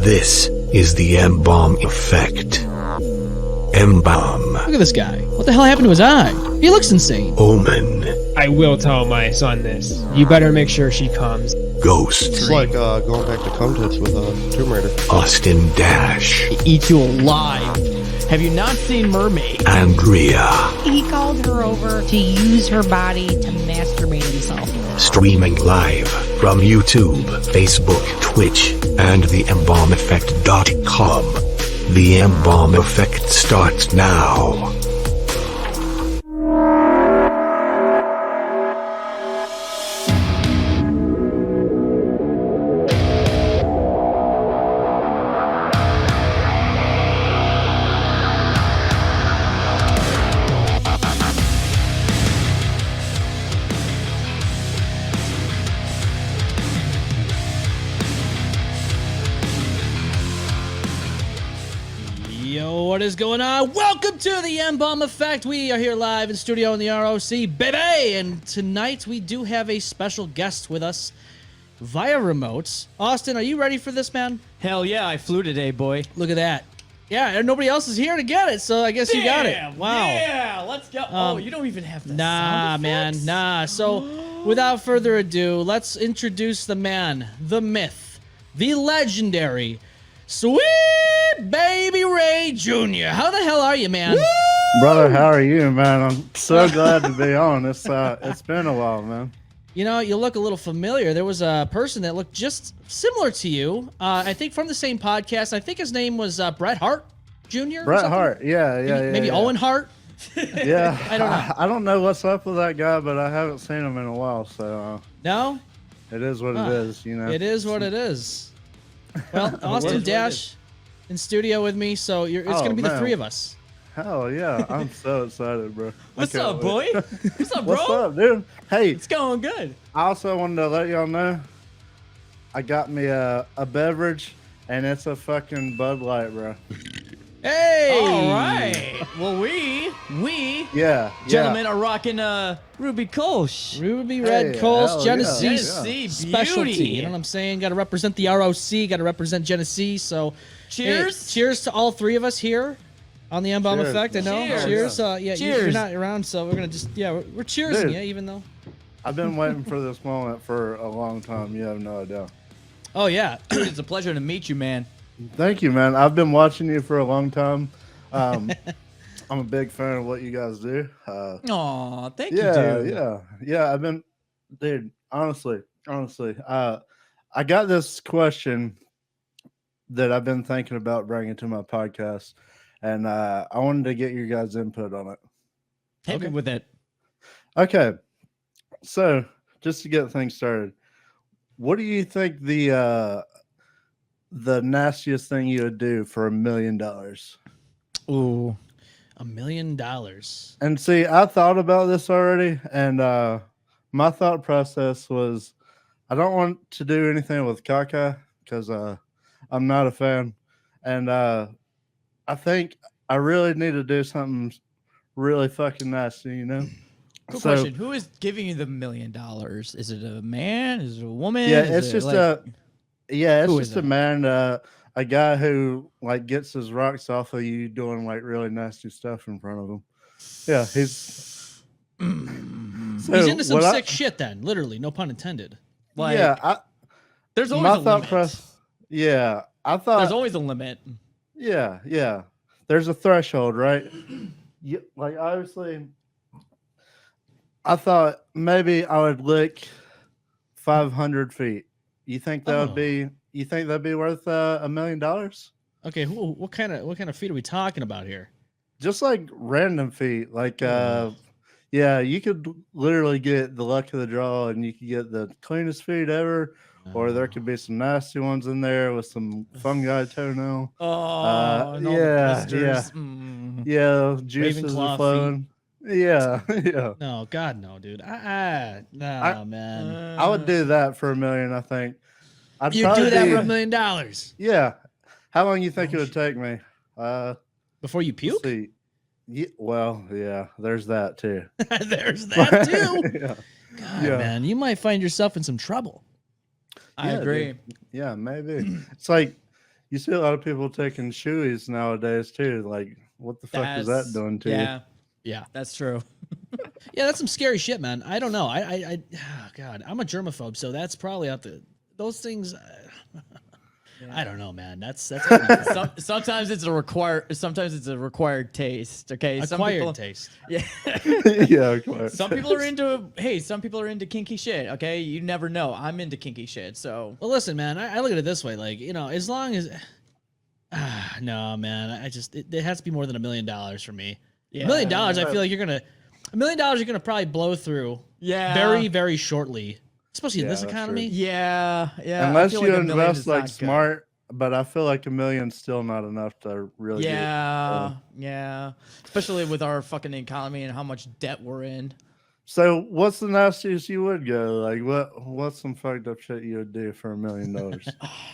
This is the M-Balm effect. M-Balm. Look at this guy. What the hell happened to his eye? He looks insane. Omen. I will tell my son this. You better make sure she comes. Ghost. It's like going back to Comtits with Tomb Raider. Austin Dash. Eat you alive. Have you not seen Mermaid? Andrea. He called her over to use her body to masturbate himself. Streaming live from YouTube, Facebook, Twitch, and the embalmeffect.com. The M-Balm effect starts now. What is going on? Welcome to the M-Balm Effect. We are here live in studio in the ROC, baby! And tonight we do have a special guest with us via remote. Austin, are you ready for this, man? Hell yeah, I flew today, boy. Look at that. Yeah, and nobody else is here to get it, so I guess you got it. Wow. Yeah, let's go. You don't even have the Nah, sound man, effects? nah. So, without further ado, let's introduce the man, the myth, the legendary, Sweet Baby Ray Jr. How the hell are you, man? Brother, how are you, man? I'm so glad to be on. It's been a while, man. You know, you look a little familiar. There was a person that looked just similar to you. I think from the same podcast. I think his name was Bret Hart Jr. Bret Hart, yeah. Maybe Owen Hart. Yeah, I don't know. I don't know what's up with that guy, but I haven't seen him in a while, so No? it is what it is, you know. It is what it is. Well, Austin Dash in studio with me, so it's going to be the three of us. Hell yeah, I'm so excited, bro. What's up, boy? What's up, bro? What's up, dude? Hey, It's going good. I also wanted to let y'all know I got me a beverage, and it's a fucking Bud Light, bro. Hey! All right. Well, we Yeah, gentlemen are rocking Ruby Kolsch. Ruby Red Hey, Coast, hell Genesee yeah. Genesee specialty. beauty. You know what I'm saying? Got to represent the ROC, got to represent Genesee. So, Cheers. hey, cheers to all three of us here on the M-Balm Cheers. Effect. I know. Cheers. Cheers. You're Cheers. not around, so we're gonna just we're cheersing Dude. you, even though. I've been waiting for this moment for a long time. You have no idea. Oh yeah. Dude, it's a pleasure to meet you, man. Thank you, man. I've been watching you for a long time. I'm a big fan of what you guys do. Aw, thank you, Yeah, dude. yeah. I've been, dude. Honestly, I got this question that I've been thinking about bringing to my podcast, and I wanted to get your guys' input on it. Hit me with it. Okay, so just to get things started, what do you think the nastiest thing you would do for $1 million? Ooh. $1 million. And see, I thought about this already, and my thought process was I don't want to do anything with caca because I'm not a fan. And I think I really need to do something really fucking nasty, you know? Cool question. Who is giving you the $1 million? Is it a man? Is it a woman? Yeah, Is it's it just like- Who is just a it? man, a guy who like gets his rocks off of you doing like really nasty stuff in front of him. Yeah, he's He's into some sick shit then, literally, no pun intended. like, there's always my a thought limit. process. Yeah, I thought. There's always a limit. Yeah. There's a threshold, right? Yeah, like obviously, I thought maybe I would lick 500 feet. You think that would be? You think that'd be worth $1 million? Okay, what kind of feet are we talking about here? Just like random feet, like yeah, you could literally get the luck of the draw, and you could get the cleanest feet ever, or there could be some nasty ones in there with some fungi toenail. Oh, and all the yeah, blisters. Yeah, juices Ravenclaw are flowing. Yeah. No, God, no, dude. No, man. I would do that for $1 million. I think. I'd You probably do that be- for $1 million Yeah. How long you think it would take me? before you Let's puke? see. Yeah, well, yeah. There's that too. There's that too. Yeah. God, Yeah. man, you might find yourself in some trouble. I Yeah, agree. dude. Yeah, maybe. It's like You see a lot of people taking shoeies nowadays too. Like, what the fuck is that doing to you? Yeah. That's true. Yeah, that's some scary shit, man. I don't know. Oh God, I'm a germaphobe, so that's probably out the those things. I don't know, man. That's Sometimes it's a required taste. Okay, acquired taste. Yeah. Yeah, acquired. Some people are into kinky shit. Okay, you never know. I'm into kinky shit, so. Well, listen, man. I look at it this way, like, you know, as long as no, man. It has to be more than $1 million for me. Yeah. $1 million, I feel like $1 million you're gonna probably blow through. Yeah. Very, very shortly, especially in this that's economy. true. Yeah. Unless I feel you like $1 million invest is like not good. smart, but I feel like $1 million's still not enough to really. Yeah. Especially with our fucking economy and how much debt we're in. So, what's the nastiest you would go? Like, what's some fucked up shit you would do for $1 million?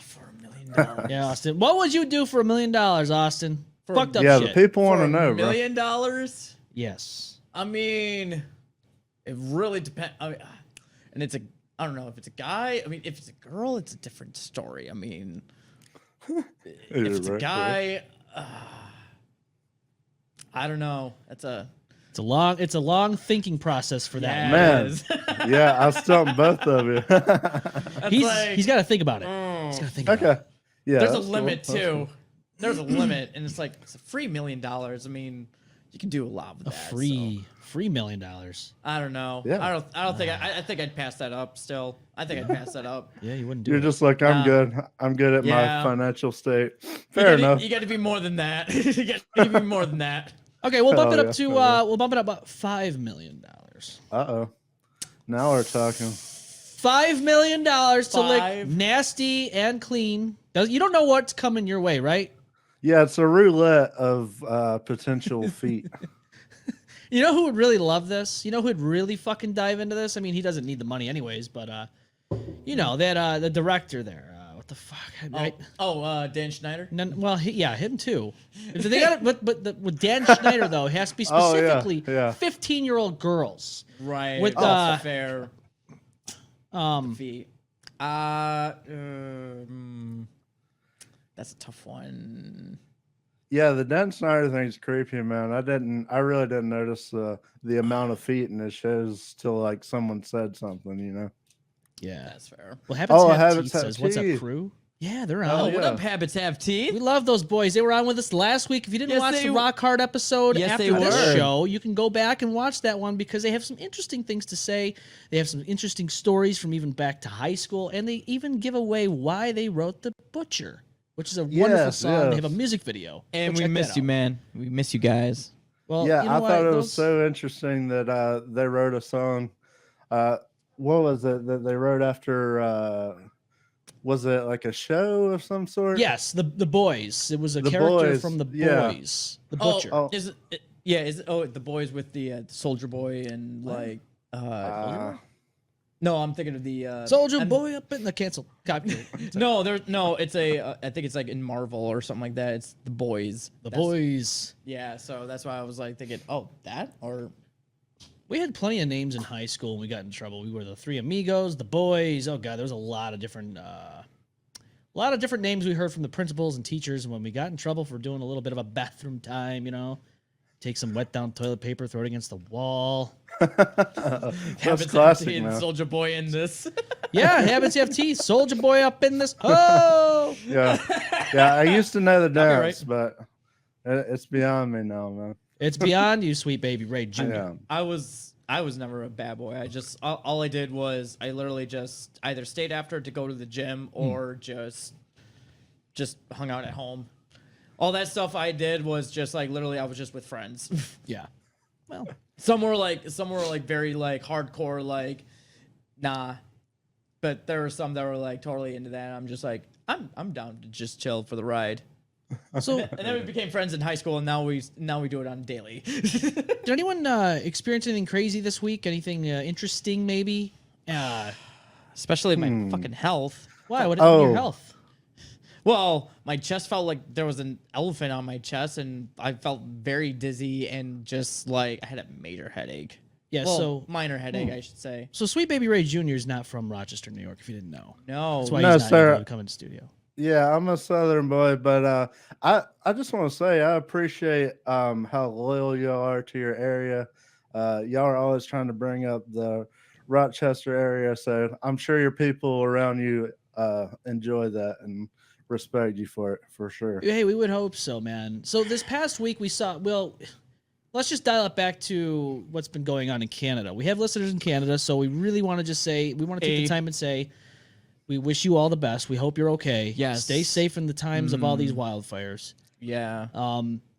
For $1 million. Yeah, Austin. What would you do for $1 million, Austin? Fucked up Yeah, shit. the people want to For know, $1 bro. million? Yes. I mean, it really depends. I mean, and it's I don't know if it's a guy. I mean, if it's a girl, it's a different story. I mean, if it's a guy, I don't know. It's a long thinking process for that. Yeah, Man. it is. Yeah, I stumped both of you. He's got to think about it. He's got to think about it. Okay. Yeah. There's a that's cool. limit That's too. cool. There's a limit, and it's like it's a free $1 million. I mean, you can do a lot with that. Free $1 million. I don't know. Yeah. I don't think I think I'd pass that up. Still, I think I'd pass that up. Yeah, you wouldn't do You're it. just like, I'm Nah. good. I'm good at Yeah. my financial state. Fair enough. You got to be more than that. You got to be more than that. Okay, we'll bump Oh, it up yeah, to okay. we'll bump it up about $5 million. Uh-oh. Now we're talking. $5 million to lick Five. nasty and clean. You don't know what's coming your way, right? Yeah, it's a roulette of potential feet. You know who would really love this? You know who would really fucking dive into this? I mean, he doesn't need the money anyways, but you know that the director there. What the fuck? Right? Dan Schneider. Well, him too. They got it, but with Dan Schneider though, it has to be Oh, yeah, specifically yeah. 15-year-old girls. Right. With, that's fair. Um, Feet. That's a tough one. Yeah, the Dan Snyder thing's creepy, man. I really didn't notice the amount of feet in his shows till like someone said something, you know. yeah. That's fair. Well, Habits Have Habits Teeth Have says, "What's up, Teeth." crew?" Yeah, they're on. Oh, yeah. what up, Habits Have Teeth? We love those boys. They were on with us last week. If you didn't Yes, watch they the w- Rock Hard episode Yes, after they this were. show, you can go back and watch that one because they have some interesting things to say. They have some interesting stories from even back to high school, and they even give away why they wrote The Butcher, which is a wonderful Yes, song. They have a yes. music video. And Go we check miss that you, out. man. We miss you guys. Well, Yeah, you know I what? thought it was Those- so interesting that they wrote a song. What was it that they wrote after? Was it like a show of some sort? Yes, the boys. It was a The character Boys, from the yeah. boys. The Butcher. Oh. Is it? Yeah. Is it? Oh, the boys with the Soldier Boy and like. No, I'm thinking of the Soldier I'm- Boy up in the cancel. Copyright. No, there's no. It's a. I think it's like in Marvel or something like that. It's the boys. The That's- boys. Yeah, so that's why I was like thinking, oh, that or We had plenty of names in high school when we got in trouble. We were the Three Amigos, the boys. Oh god, there was a lot of different names we heard from the principals and teachers when we got in trouble for doing a little bit of a bathroom time, you know. Take some wet down toilet paper, throw it against the wall. That's classic, man. Soldier Boy in this. Yeah, Habits Have Teeth. Soldier Boy up in this. Oh, Yeah, yeah. I used to know the right. dance, but it's beyond me now, man. it's beyond you, sweet baby Ray Jr. Yeah. I was never a bad boy. I just all I did was I literally just either stayed after to go to the gym or just hung out at home. All that stuff I did was just like literally I was just with friends. Yeah. Well, Some were like very like hardcore like nah. But there were some that were like totally into that. I'm just like I'm down to just chill for the ride. so And then we became friends in high school and now we do it on daily. did anyone experience anything crazy this week? Anything interesting, maybe? Especially my fucking health. Why? What happened to your Oh. health? Well, my chest felt like there was an elephant on my chest, and I felt very dizzy and just like I had a major headache. Yeah, Well, so minor headache, I should say. Sweet Baby Ray Jr. is not from Rochester, New York, if you didn't know. No, That's why No, he's not sir. able to come into the studio. Yeah, I'm a Southern boy, but I just want to say I appreciate how loyal y'all are to your area. Y'all are always trying to bring up the Rochester area, so I'm sure your people around you enjoy that and respect you for it for sure. Hey, we would hope so, man. So this past week we saw. Well, let's just dial it back to what's been going on in Canada. We have listeners in Canada, so we really want to just say we want to take the time and say we wish you all the best. We hope you're okay. Yes. Stay safe in the times of all these wildfires. Yeah.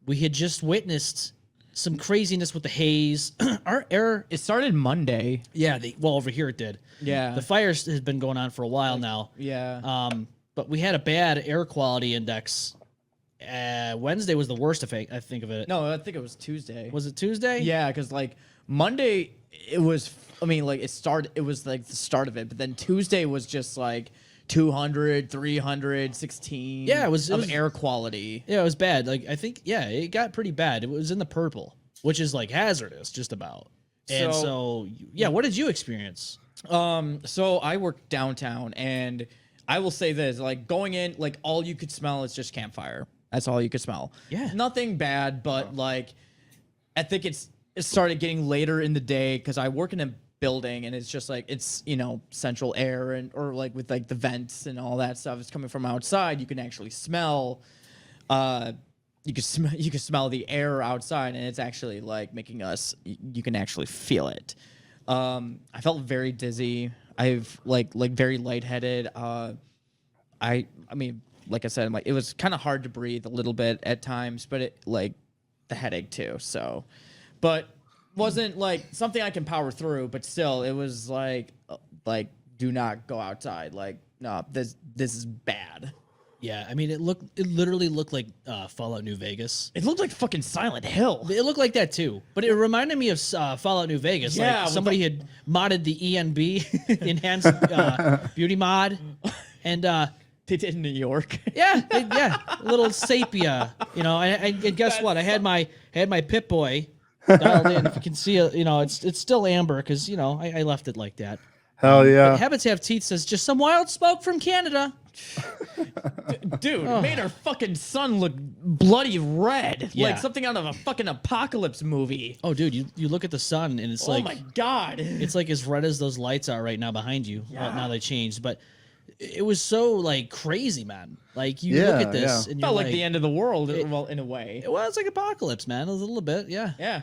We had just witnessed some craziness with the haze. Our air, It started Monday. yeah. Well, over here it did. Yeah. The fires has been going on for a while now. Yeah. But we had a bad air quality index. Wednesday was the worst, I think of it. No, I think it was Tuesday. Was it Tuesday? Yeah, because like Monday, it was. I mean, like it was like the start of it, but then Tuesday was just like 200, 300, 16. Yeah, it was air quality. Yeah, it was bad. Like I think, yeah, it got pretty bad. It was in the purple, which is like hazardous, just about. And so yeah, what did you experience? So I work downtown, and I will say this: like going in, like all you could smell is just campfire. That's all you could smell. Yeah. Nothing bad, but like I think it started getting later in the day because I work in a building and it's just like it's central air and or like with like the vents and all that stuff. It's coming from outside. You can actually smell. You can smell the air outside, and it's actually like making us. You can actually feel it. I felt very dizzy. I've like very lightheaded. I mean, like I said, like it was kind of hard to breathe a little bit at times, but it like the headache too. So, but wasn't like something I can power through. But still, it was like do not go outside. Like no, this is bad. Yeah, I mean, it literally looked like Fallout New Vegas. It looked like fucking Silent Hill. It looked like that too, but it reminded me of Fallout New Vegas. Yeah, like somebody had modded the ENB, enhanced beauty mod, and They did in New York. yeah, a little sepia. And guess what? I had my Pip Boy dialed in. If you can see it, it's still amber because I left it like that. Hell yeah. Habits Have Teeth says just some wild smoke from Canada. Dude, it made our fucking sun look bloody red. Yeah. Like something out of a fucking apocalypse movie. Oh, dude, you look at the sun and it's like Oh my god. it's like as red as those lights are right now behind you. Yeah. Well, now they changed, but it was so like crazy, man. Like you look at this and you're Felt like the end of the world, well, in a way. Well, it's like apocalypse, man. A little bit, yeah. Yeah.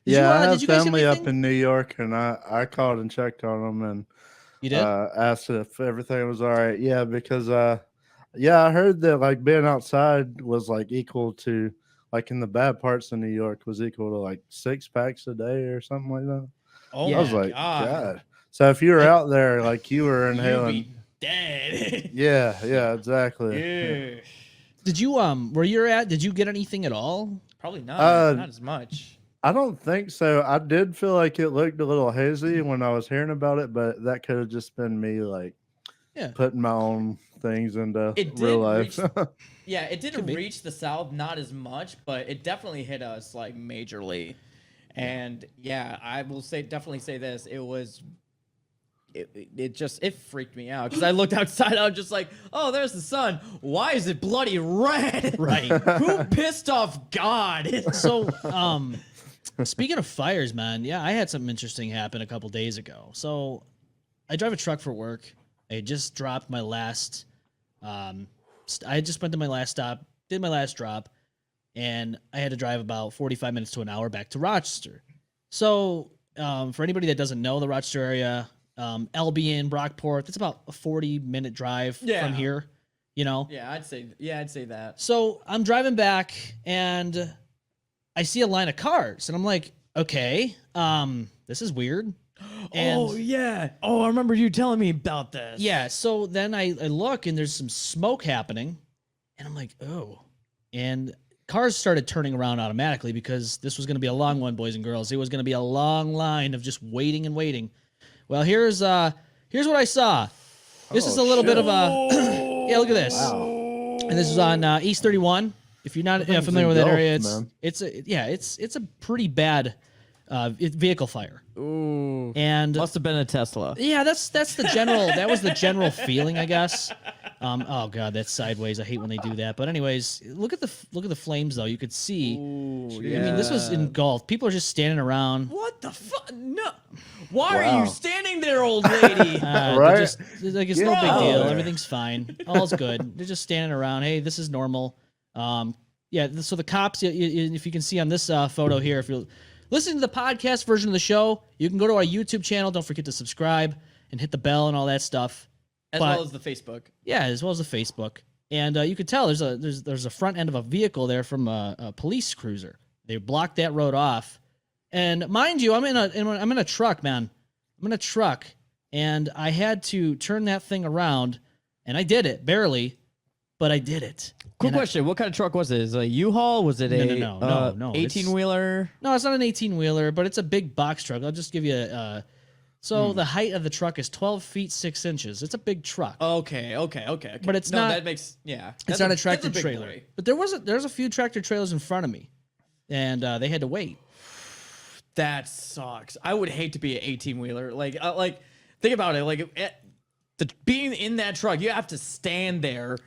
Yeah, I have did you guys family up anything? in New York, and I called and checked on them and You did? asked if everything was all right. Yeah, because I heard that like being outside was like equal to like in the bad parts of New York was equal to like 6 packs a day or something like that. Oh Yeah. I was my like, god. God. So if you were out there, like you were You'd inhaling. be dead. Yeah, exactly. Yeah. Did you where you're at? Did you get anything at all? Probably not. Not as much. I don't think so. I did feel like it looked a little hazy when I was hearing about it, but that could have just been me like Yeah. putting my own things into It did real life. Yeah, it didn't be. reach the south, not as much, but it definitely hit us like majorly. And yeah, I will definitely say this. It freaked me out because I looked outside. I was just like, oh, there's the sun. Why is it bloody red? Right. Who pissed off God? So, speaking of fires, man, yeah, I had something interesting happen a couple days ago. So, I drive a truck for work. I had just dropped my last. I had just went to my last stop, did my last drop, and I had to drive about 45 minutes to an hour back to Rochester. So, for anybody that doesn't know the Rochester area, Albion, Brockport, that's about a 40-minute drive Yeah. from here. Yeah, I'd say that. So I'm driving back and I see a line of cars and I'm like, okay, this is weird. And Oh yeah. Oh, I remember you telling me about this. yeah, so then I look and there's some smoke happening and I'm like, oh. And cars started turning around automatically because this was going to be a long one, boys and girls. It was going to be a long line of just waiting and waiting. Well, here's what I saw. This is a little bit of a yeah, look at this. And this is on East 31. If you're not familiar with that area, it's a pretty bad vehicle fire. Ooh. And Must have been a Tesla. yeah, that was the general feeling, I guess. Oh god, that's sideways. I hate when they do that. But anyways, look at the flames though. You could see. Ooh, I mean, this was engulfed. People are just standing around. What the fuck? No. Why are Wow. you standing there, old lady? They're Right? just, like it's no Get big out deal. there. Everything's fine. All's good. They're just standing around. Hey, this is normal. Yeah. So the cops, if you can see on this photo here, if you're listening to the podcast version of the show, you can go to our YouTube channel. Don't forget to subscribe and hit the bell and all that stuff. As But- well as the Facebook. Yeah, as well as the Facebook. And you could tell there's a front end of a vehicle there from a police cruiser. They blocked that road off. And mind you, I'm in a truck, man. I'm in a truck, and I had to turn that thing around, and I did it barely, but I did it. Quick And question: what kind of truck was it? Is it a U-Haul? Was it No, it's- 18-wheeler? No, it's not an 18-wheeler, but it's a big box truck. I'll just give you a. So the height of the truck is 12 feet 6 inches. It's a big truck. Okay. But it's no, not- that makes It's that's not a that's tractor big trailer. boy. But there's a few tractor trailers in front of me, and they had to wait. That sucks. I would hate to be an 18-wheeler. Like think about it. Like being in that truck, you have to stand there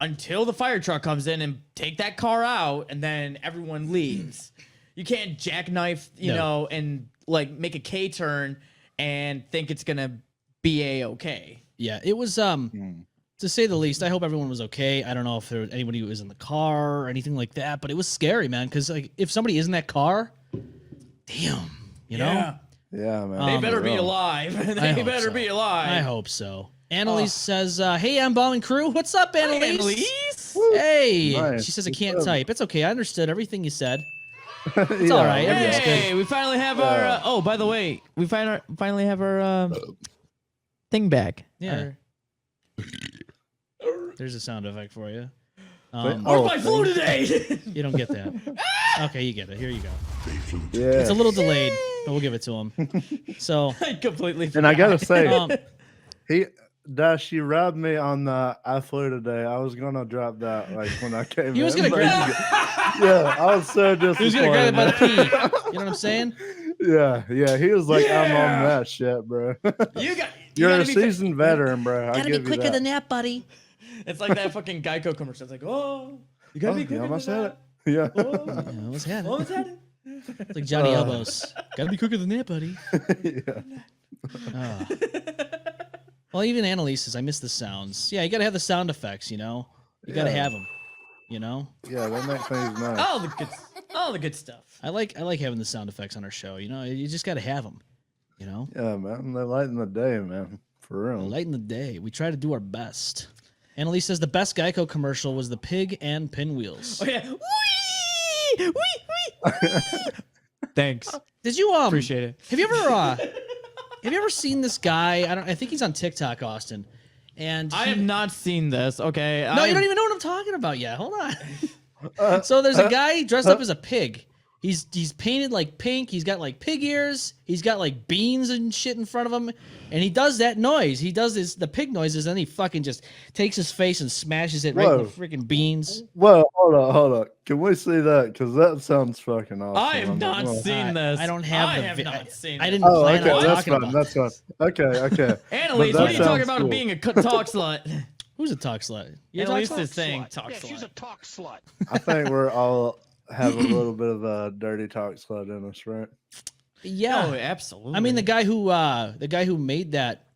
until the fire truck comes in and take that car out, and then everyone leaves. You can't jackknife, you No. know, and like make a K-turn and think it's gonna be a-okay. Yeah, it was to say the least. I hope everyone was okay. I don't know if there was anybody who was in the car or anything like that, but it was scary, man. Because like if somebody is in that car, damn, you know. Yeah, man. They better be Real. alive. I They hope better so. be alive. I hope so. Annalise says, "Hey, M-Balm and crew, what's up, Hi, Annalise? Annalise. Hey." Nice. She says, "I What's can't up? type. It's okay. I understood everything you said. It's all right. Everything's Hey, we finally have our. Oh, by the way, we finally have our thing back. Yeah. There's a sound effect for you. Oh, Where's my flu today? You don't get that. Okay, you get it. Here you go. Yeah. It's a little delayed, but we'll give it to him. So, I completely. And I gotta forgot. say, she robbed me on the I flew today. I was gonna drop that like when I came. He was in, gonna but grab- yeah, I was so disappointed. he was gonna grab it by the pee. You know what I'm saying? Yeah, he was like, I'm on that shit, bro. you You're gotta a be seasoned veteran, bro. I give you that. that, buddy. It's like that fucking Geico commercial. It's like, oh, you gotta Oh, be you quicker almost than had that. it. Yeah. Oh, Yeah, what's happening? almost had it. It's like Johnny Elbows. Gotta be quicker than that, buddy. Yeah. Ah. Well, even Annalise says, I miss the sounds. Yeah, you gotta have the sound effects, you know? You gotta Yeah. have them, you know? Yeah, that makes things nice. All the good stuff. I like having the sound effects on our show, you know? You just gotta have them, you know? Yeah, man. They lighten the day, man. For real. Lighten the day. We try to do our best. Annalise says the best Geico commercial was the pig and pinwheels. Oh yeah. Wee! Wee! Wee! Thanks. Did you Appreciate it. Have you ever seen this guy? I think he's on TikTok, and I have not seen this. Okay. No, you don't even know what I'm talking about yet. Hold on. So there's a guy dressed up as a pig. He's painted like pink. He's got like pig ears. He's got like beans and shit in front of him, and he does that noise. He does the pig noises, and then he fucking just takes his face and smashes it right in the freaking beans. Well, hold on. Can we see that? Because that sounds fucking awesome. I have not seen this. I don't have I the. have not seen I it. didn't Oh, plan okay. on That's talking fine. about That's fine. this. Okay. Annalise, But what that are you talking sounds about cool. being a talk slut? Who's a talk slut? You're a Annalise talk is slut? saying talk Yeah, slut. she's a talk slut. I think we're all have a little bit of a dirty talk slut in us, right? Yeah. Oh, absolutely. I mean, the guy who made that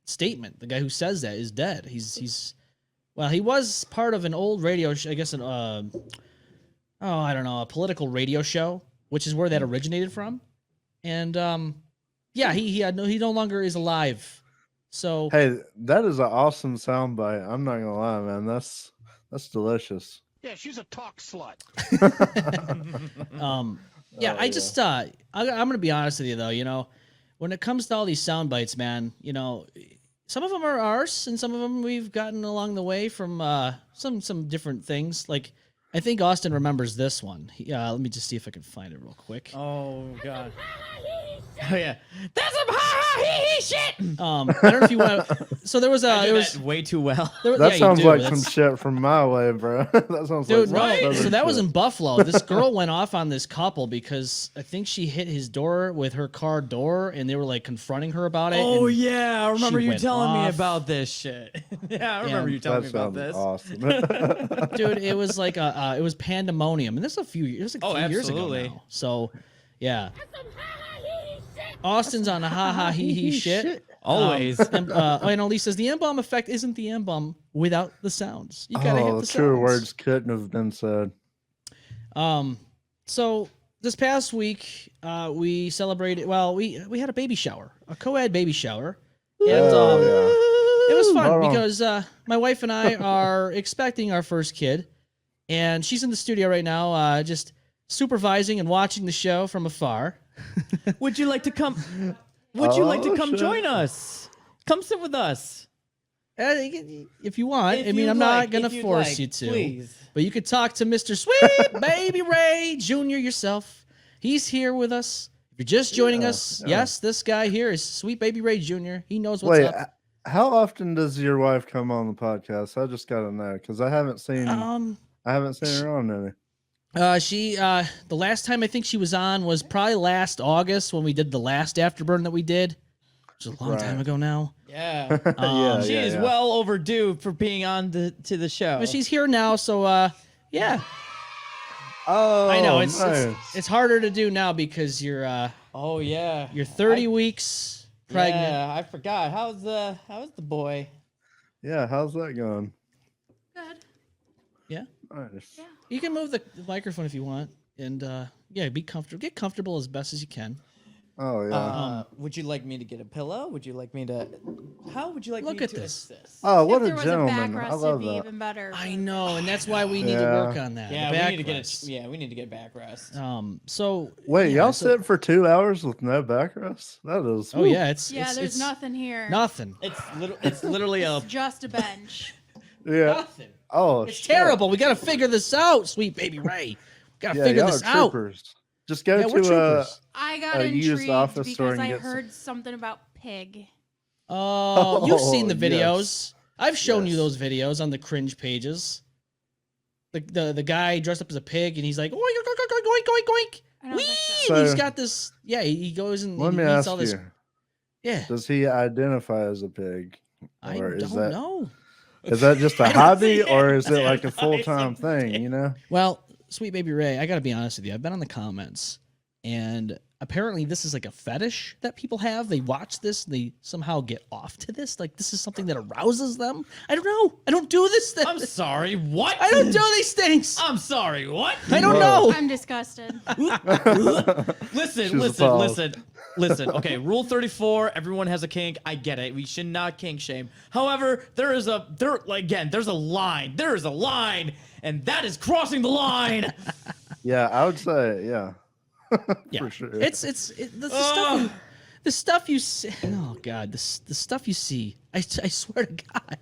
statement, the guy who says that is dead. Well, he was part of an old radio, I guess, I don't know, a political radio show, which is where that originated from. And yeah, he no longer is alive. So Hey, that is an awesome soundbite. I'm not gonna lie, man. That's delicious. Yeah, she's a talk slut. yeah, Oh, I just I'm gonna be honest with you though, you know, when it comes to all these sound bites, man, you know, some of them are ours and some of them we've gotten along the way from some different things. Like I think Austin remembers this one. Let me just see if I can find it real quick. Oh god. Oh yeah, that's some ha ha he he shit. I don't know if you want to. So there was a. I do There was that way too well. there, That yeah, you sounds do. like That's- some shit from my way, bro. That sounds Dude, like right? some So southern that was shit. in Buffalo. This girl went off on this couple because I think she hit his door with her car door, and they were like confronting her about it. Oh and yeah, I remember she you went telling me off. about this shit. Yeah, I remember you telling That me about sounds this. awesome. Dude, it was like it was pandemonium, and this is a few years. It was like a few years ago absolutely. now. So, yeah. Austin's on the ha ha he he shit. Always. And Elise says the M-Balm effect isn't the M-Balm without the sounds. You gotta have Oh, the truer sounds. words couldn't have been said. So this past week, we celebrated. Well, we had a baby shower, a co-ed baby shower, and Oh, it was fun Hold on. because my wife and I are expecting our first kid, and she's in the studio right now, just supervising and watching the show from afar. Would you like to come? Would you like to Oh, come shit. join us? Come sit with us. If you want, If I mean, you'd I'm like, not gonna if you'd force like, you to, please. but you could talk to Mr. Sweet Baby Ray Jr. yourself. He's here with us. If you're just joining us, yes, this guy here is Sweet Baby Ray Jr. He knows what's Wait, up. how often does your wife come on the podcast? I just gotta know because I haven't seen her on any. She the last time I think she was on was probably last August when we did the last Afterburn that we did, which is a long time ago now. Yeah. Yeah, She is well overdue for being on to the show. But she's here now, so yeah. Oh, I know nice. it's harder to do now because you're oh yeah. you're 30 weeks pregnant. Yeah, I forgot. How's the boy? Yeah, how's that going? Good. Yeah. Nice. You can move the microphone if you want, and yeah, be comfortable. Get comfortable as best as you can. Oh yeah. Would you like me to get a pillow? Would you like me to? How would you like Look me at to this. assist? Oh, what If a there was a gentleman! backrest, I it'd love be that. even better. I know, and that's why we need to Yeah. work on that. Yeah, the we need to get backrest. it. Yeah, we need to get backrest. So Wait, yeah, y'all so- sit for 2 hours with no backrest? That is. Oh yeah, it's Yeah, there's it's nothing here. nothing. It's literally a. It's just a bench. Yeah. Nothing. Oh, It's shit. terrible. We got to figure this out, Sweet Baby Ray. Got to Yeah, figure y'all this are out. troopers. Just go Yeah, we're to troopers. I got A used intrigued office store because and I get some- heard something about pig. Oh, you've seen the Oh, videos. yes. I've shown you Yes. those videos on the cringe pages. The guy dressed up as a pig and he's like, oink, oink, oink, oink, oink, oink. I don't Whee! think And so. he's got this. Yeah, he goes and Let he me eats ask all this. you: Yeah, does he identify as a pig, I or don't is that know. is that just a I don't hobby, see or it. is it like a full time Identify as a thing? pig. You know? Well, Sweet Baby Ray, I gotta be honest with you. I've been on the comments, and apparently this is like a fetish that people have. They watch this, they somehow get off to this. Like this is something that arouses them. I don't know. I don't do this. I'm sorry. What? I don't do these things. I'm sorry. What? I don't Whoa. know. I'm disgusted. Listen, She's appalled. listen. Okay, Rule 34. Everyone has a kink. I get it. We should not kink shame. However, there's a line. There is a line, and that is crossing the line. Yeah, I would say yeah. Yeah, For sure. the stuff. The stuff you see. Oh God, the stuff you see. I swear to God.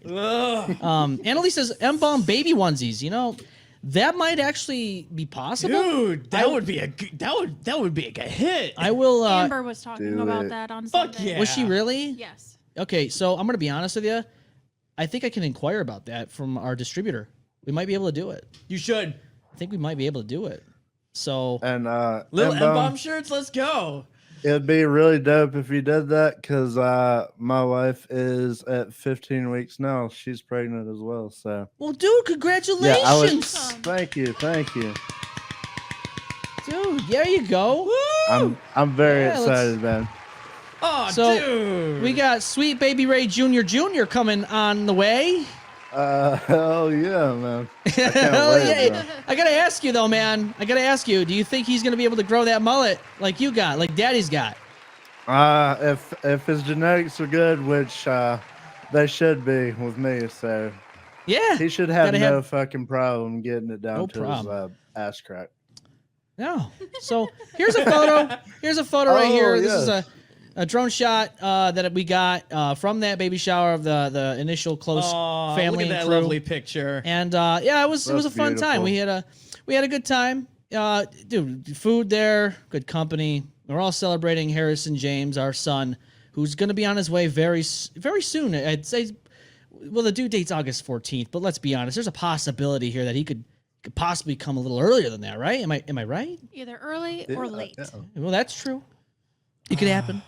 Ugh. Annalise says M-Balm baby onesies. You know, that might actually be possible. Dude, that would be a hit. I will. Amber was talking do about it. that on Fuck Sunday. yeah. Was she really? Yes. Okay, so I'm gonna be honest with you. I think I can inquire about that from our distributor. We might be able to do it. You should. I think we might be able to do it. So And Little M-Balm, M-Bomb shirts, let's go. it'd be really dope if you did that because my wife is at 15 weeks now. She's pregnant as well. So well, dude, congratulations, yeah, I would. Awesome. Thank you, dude. There you go. I'm very Yeah, let's- excited, man. Oh, So dude. we got Sweet Baby Ray Jr. coming on the way. Hell yeah, man. I can't Hell wait, yeah. man. I gotta ask you though, man. I gotta ask you. Do you think he's gonna be able to grow that mullet like you got, like Daddy's got? If his genetics are good, which they should be with me, so Yeah. he should have Gotta no have- fucking problem getting it down No to problem. his ass crack. No. So here's a photo. Here's a photo right Oh, here. This is yes. a drone shot that we got from that baby shower of the initial close Aw, family look at and that crew. lovely picture. And yeah, it was a That's fun time. beautiful. We had a good time. Dude, food there, good company. We're all celebrating Harrison James, our son, who's going to be on his way very soon. I'd say, well, the due date's August 14th, but let's be honest. There's a possibility here that he could possibly come a little earlier than that, right? Am I right? Either early or late. Well, that's true. It could happen.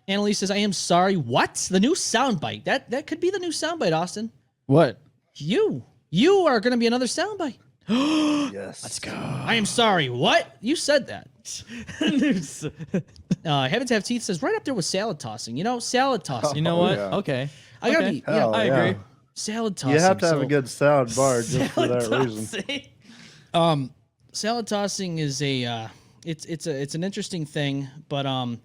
Annalise says, I am sorry. What? The new soundbite. That could be the new soundbite, Austin. What? You are going to be another soundbite. Yes. Let's go. I am sorry. What? You said that. Heavens Have Teeth says, right up there with salad tossing. You know, salad tossing. You know what? yeah. Okay. I gotta Okay. be. You know, I agree. salad tossing. You have to have so- a good salad bar just for that reason. Salad tossing is it's an interesting thing, but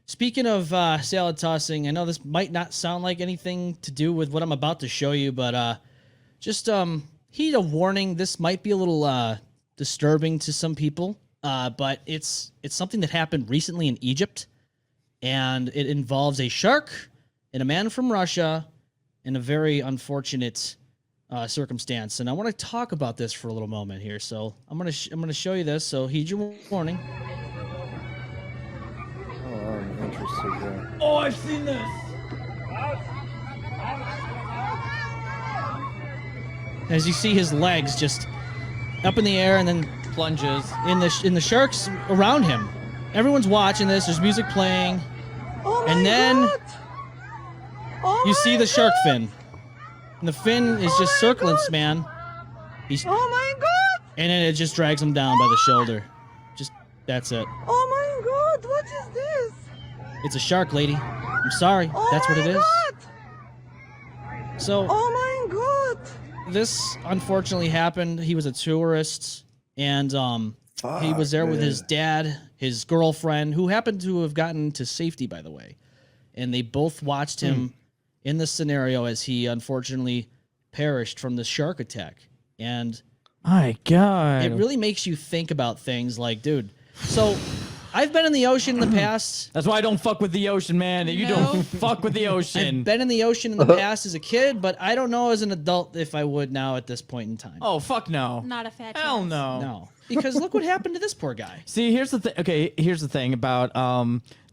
speaking of salad tossing, I know this might not sound like anything to do with what I'm about to show you, but just heed a warning. This might be a little disturbing to some people, but it's something that happened recently in Egypt, and it involves a shark and a man from Russia in a very unfortunate circumstance. And I want to talk about this for a little moment here. So I'm gonna show you this. So heed your warning. Oh, I'm interested. Yeah. Oh, I've seen this. As you see his legs just up in the air, and then Plunges. in the sharks around him. Everyone's watching this. There's music playing, and then you see the shark fin, and the fin is just circling this man. He's, Oh my god! and then it just drags him down by the shoulder. Just that's it. Oh my god! What is this? It's a shark, lady. I'm sorry. Oh That's what my it is. God. So Oh my god! this unfortunately happened. He was a tourist, and he was there with his dad, his girlfriend, who happened to have gotten to safety, by the way. And they both watched him in this scenario as he unfortunately perished from the shark attack. And My God. it really makes you think about things like, dude, so I've been in the ocean in the past. That's why I don't fuck with the ocean, man. You don't fuck with the ocean. I've been in the ocean in the past as a kid, but I don't know as an adult if I would now at this point in time. Oh, fuck no. Not a fat Hell chance. no. No, because look what happened to this poor guy. See, here's the thing. Okay, here's the thing about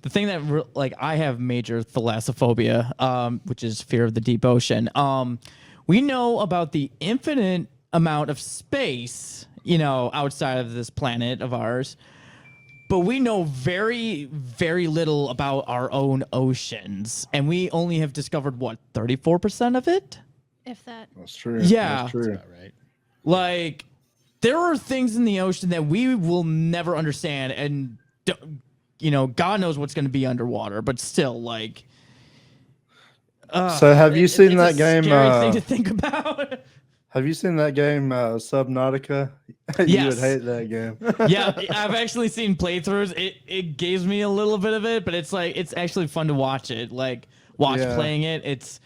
the thing that like I have major thalassophobia, which is fear of the deep ocean. We know about the infinite amount of space, you know, outside of this planet of ours, but we know very, very little about our own oceans, and we only have discovered what 34% of it. If that. That's true. Yeah. That's true. Right. Like, there are things in the ocean that we will never understand, and you know, God knows what's going to be underwater, but still, like. So have you seen it's that a game? Scary thing to think about. Have you seen that game, Subnautica? You Yes. would hate that game. Yeah, I've actually seen playthroughs. It gives me a little bit of it, but it's like it's actually fun to watch it. Like Yeah. playing it. It's.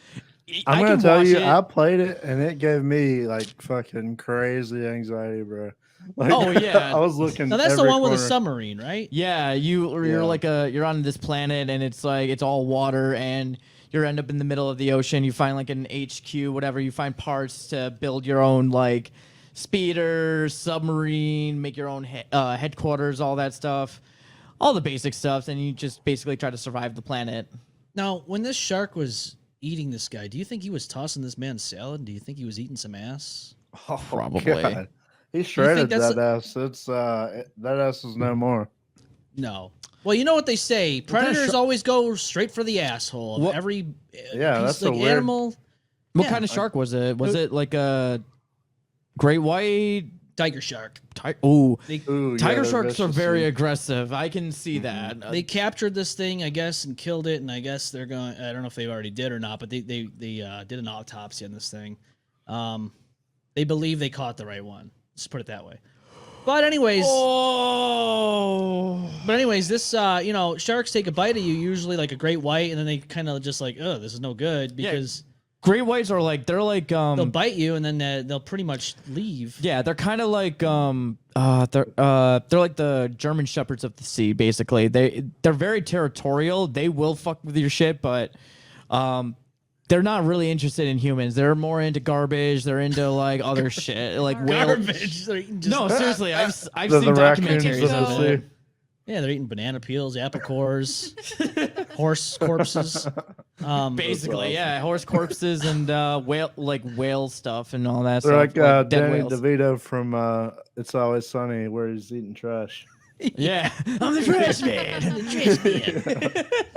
I'm I gonna can tell watch you, it. I played it and it gave me like fucking crazy anxiety, bro. Like, Oh, yeah. I was looking. Now that's the every one with a corner. submarine, right? Yeah, you're Yeah. like you're on this planet and it's like it's all water and you end up in the middle of the ocean. You find like an HQ, whatever. You find parts to build your own like speeder, submarine, make your own headquarters, all that stuff, all the basic stuff. And you just basically try to survive the planet. Now, when this shark was eating this guy, do you think he was tossing this man salad? Do you think he was eating some ass? Oh, Probably. God. He shredded that's that ass. It's that ass is no more. No. Well, you know what they say: predators always go straight for the asshole. Of What- every Yeah, that's a like weird- animal. What Yeah. kind of shark was it? Was it like a great white? Tiger shark. Ooh, Ooh, yeah, tiger they're sharks are vicious very and- aggressive. I can see that. They captured this thing, I guess, and killed it. And I guess they're going. I don't know if they already did or not, but they did an autopsy on this thing. They believe they caught the right one. Let's put it that way. But anyways, this you know, sharks take a bite of you, usually like a great white, and then they kind of just like, oh, this is no good because Great whites are like they're like they'll bite you and then they'll pretty much leave. yeah, they're kind of like they're like the German shepherds of the sea basically. They're very territorial. They will fuck with your shit, but they're not really interested in humans. They're more into garbage. They're into like other shit, like whale. Garbage. They're eating just No, seriously, I've The seen raccoons documentaries of of the it. sea. Yeah, they're eating banana peels, apple cores, horse corpses. Basically, yeah, horse corpses and whale stuff and all that They're stuff. like dead Danny whales. DeVito from It's Always Sunny, where he's eating trash. Yeah, I'm the trash man.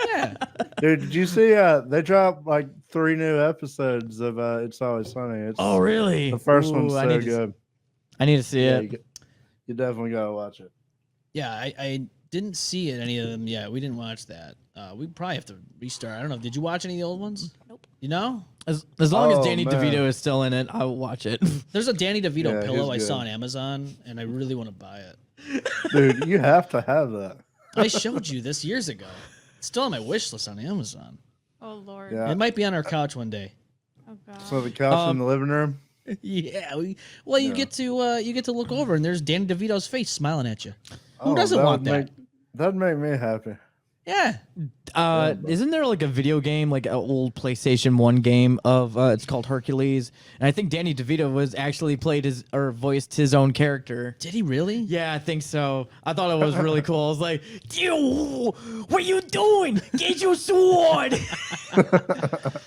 Yeah. Dude, did you see? They dropped like 3 new episodes of It's Always Sunny. It's, Oh, really? The first Ooh, one's I so need to- good. I need to see Yeah, it. you definitely gotta watch it. Yeah, I didn't see it, any of them yet. We didn't watch that. We probably have to restart. I don't know. Did you watch any of the old ones? Nope. You know? As long as Oh, Danny man. DeVito is still in it, I will watch it. There's a Danny DeVito Yeah, pillow I he's saw good. on Amazon, and I really want to buy it. Dude, you have to have that. I showed you this years ago. It's still on my wish list on Amazon. Oh Lord. Yeah. It might be on our couch one day. Oh God. So the couch in the living room. Yeah. You get to look over, and there's Danny DeVito's face smiling at you. Who Oh, doesn't want that? That'd make me happy. Yeah. Isn't there like a video game, like an old PlayStation 1 game of it's called Hercules, and I think Danny DeVito was actually voiced his own character. Did he really? Yeah, I think so. I thought it was really cool. I was like, "Dude, what you doing? Get your sword!"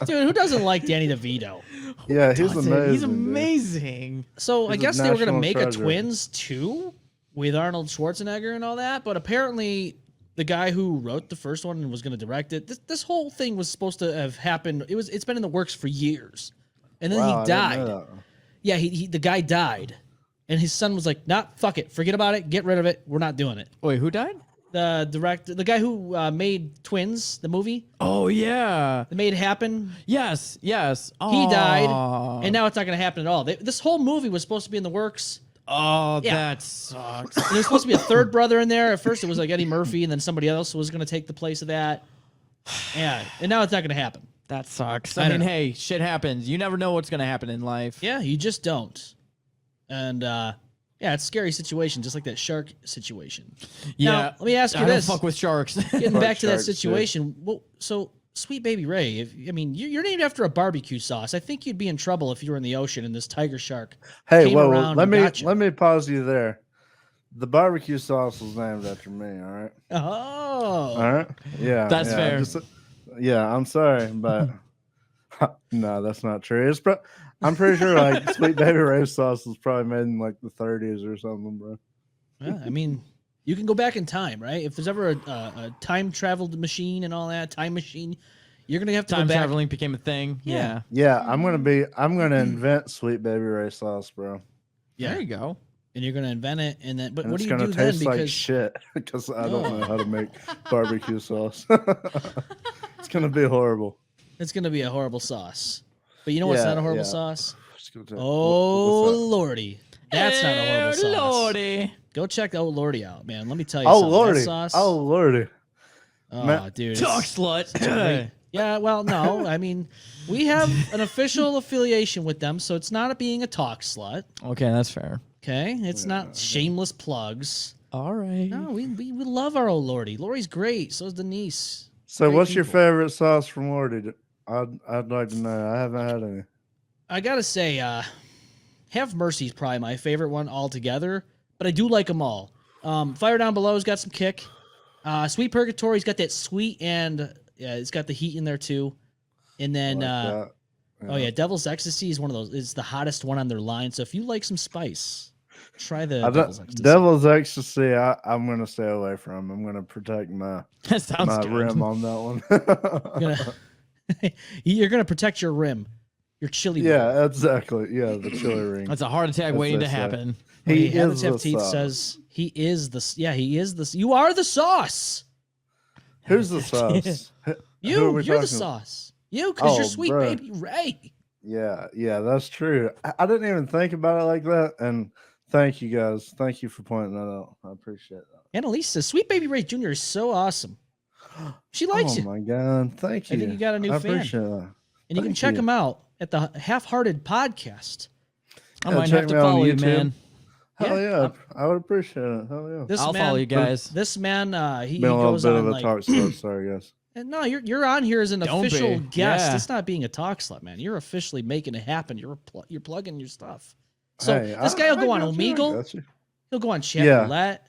Dude, who doesn't like Danny DeVito? Yeah, he's amazing. He's dude. amazing. So I He's a guess they were gonna national make treasure. a Twins 2 with Arnold Schwarzenegger and all that, but apparently the guy who wrote the first one and was gonna direct it, this whole thing was supposed to have happened. It's been in the works for years, and then Wow, he I didn't know died. that. Yeah, the guy died, and his son was like, "Nah, fuck it, forget about it, get rid of it. We're not doing it." Wait, who died? The guy who made Twins, the movie, Oh yeah. that made it happen. Yes. He died, Aw. and now it's not gonna happen at all. This whole movie was supposed to be in the works. Oh, Yeah. that sucks. And there's supposed to be a third brother in there. At first, it was like Eddie Murphy, and then somebody else was going to take the place of that. Yeah, and now it's not going to happen. That sucks. I I mean, don't know. hey, shit happens. You never know what's gonna happen in life. Yeah, you just don't. And yeah, it's a scary situation, just like that shark situation. Yeah. Now, let me ask you I this: don't fuck with sharks. getting back to that sharks, dude. situation. Well, so Sweet Baby Ray, you're named after a barbecue sauce. I think you'd be in trouble if you were in the ocean and this tiger shark. Hey, came whoa, around let and me got you. let me pause you there. The barbecue sauce was named after me. All right. Oh, All right. Yeah. That's yeah, fair. Yeah, I'm sorry, but no, that's not true. I'm pretty sure like Sweet Baby Ray's sauce was probably made in like the 30s or something, bro. yeah, I mean, you can go back in time, right? If there's ever a time traveled machine and all that, time machine, you're gonna have to Time go back. traveling became a thing. Yeah. Yeah, I'm gonna invent Sweet Baby Ray sauce, bro. Yeah, There you go. and you're gonna invent it, and then but And what it's do you gonna do then? taste like Because shit because I don't Oh. know how to make barbecue sauce. It's gonna be horrible. it's gonna be a horrible sauce. But you know what's Yeah, not a horrible yeah. sauce? It's gonna take- Oh what's that? lordy, that's not a horrible sauce. Lordy. Go check Oh Lordy out, man. Let me tell you Oh something. lordy! That sauce. Oh lordy! oh man. dude. Talk it's- slut. Yeah, well, no. I mean, we have an official affiliation with them, so it's not being a talk slut. Okay, that's fair. Okay, it's not shameless plugs. All right. No, we love our old Lordy. Lori's great. So is Denise. So, Great what's your people. favorite sauce from Lordy? I'd like to know. I haven't had any. I gotta say, Have Mercy is probably my favorite one altogether, but I do like them all. Fire Down Below's got some kick. Sweet Purgatory's got that sweet and it's got the heat in there too. And then Like that. oh yeah, Devil's Ecstasy is one of those. It's the hottest one on their line. So if you like some spice, try the Devil's Ecstasy. Devil's Ecstasy. I'm gonna stay away from. I'm gonna protect my That sounds my good. rim on that one. You're gonna protect your rim, your chili. rim. Yeah, exactly. Yeah, the chili ring. That's a heart attack As waiting they to say. happen. He Hey, is the Habitat Teeth sauce. says he is the. Yeah, he is the. You are the sauce. Who's the sauce? Who are You're we the talking- sauce. You, because you're Oh, Sweet bruh. Baby Ray. Yeah, that's true. I didn't even think about it like that. And thank you guys. Thank you for pointing that out. I appreciate that. Annalise says Sweet Baby Ray Jr. is so awesome. She likes Oh you. my god, thank I you. think you got a new I fan. appreciate that. And you can Thank check you. him out at the Half-Harted podcast. I Yeah, might check have to me out on follow you, YouTube. man. Hell Yeah, yeah, I would appreciate it. Hell yeah. This I'll man, follow you guys. This man, he Been a little goes bit on of a like. talk slut. Sorry, guys. And no, you're on here as an Don't official be. guest. Yeah. It's not being a talk slut, man. You're officially making it happen. You're plugging your stuff. So Hey, this guy will go on got you, I Omegle. got you. He'll go on Chevrolet.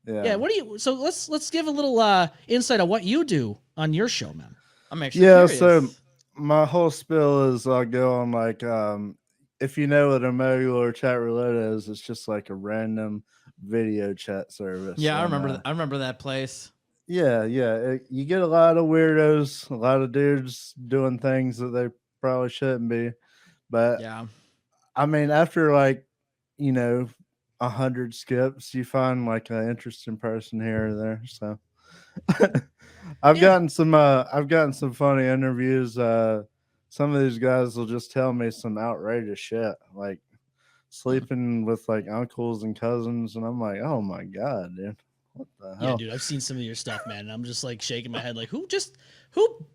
Yeah. What do you? So let's give a little insight on what you do on your show, man. I'm actually Yeah, curious. so my whole spill is I'll go on like if you know what a Omegle or chat roulette is, it's just like a random video chat service. Yeah, I And, remember. I remember that place. Yeah, you get a lot of weirdos, a lot of dudes doing things that they probably shouldn't be. But Yeah. I mean, after like, 100 skips, you find like an interesting person here or there. So I've gotten some funny interviews. Some of these guys will just tell me some outrageous shit, like sleeping with like uncles and cousins, and I'm like, oh my god, dude. What the hell? Yeah, dude, I've seen some of your stuff, man, and I'm just like shaking my head, like, who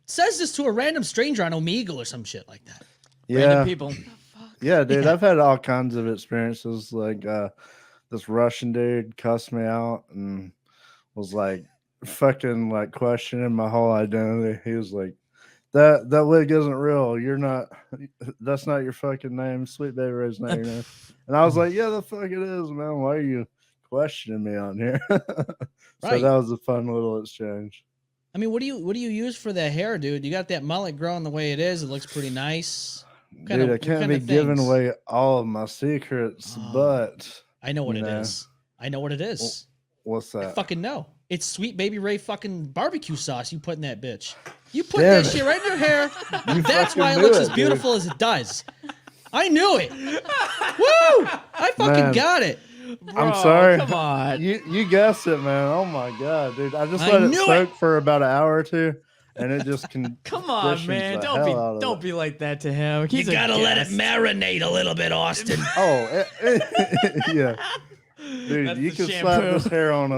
says this to a random stranger on Omegle or some shit like that? Random people. Yeah, dude, I've had all kinds of experiences. Like this Russian dude cussed me out and was like fucking like questioning my whole identity. He was like, that wig isn't real. You're not. That's not your fucking name. Sweet Baby Ray's not your name. And I was like, yeah, the fuck it is, man. Why are you questioning me on here? So Right. that was a fun little exchange. I mean, what do you use for that hair, dude? You got that mullet growing the way it is. It looks pretty nice. Dude, I can't be giving away all of my secrets, but I know what it is. I know what it is. What's I that? fucking know. It's Sweet Baby Ray fucking barbecue sauce you put in that bitch. You put that shit right in your hair. That's why it looks as beautiful as it does. I knew it. Woo! I fucking got it. Bro, I'm sorry. Come on. You guessed it, man. Oh my god, dude! I just let it soak for about an hour or two, and it just can. Come on, man! Don't be like that to him. You gotta let it marinate a little bit, Austin. Oh, yeah. Dude, That's you the could shampoo. slap this hair on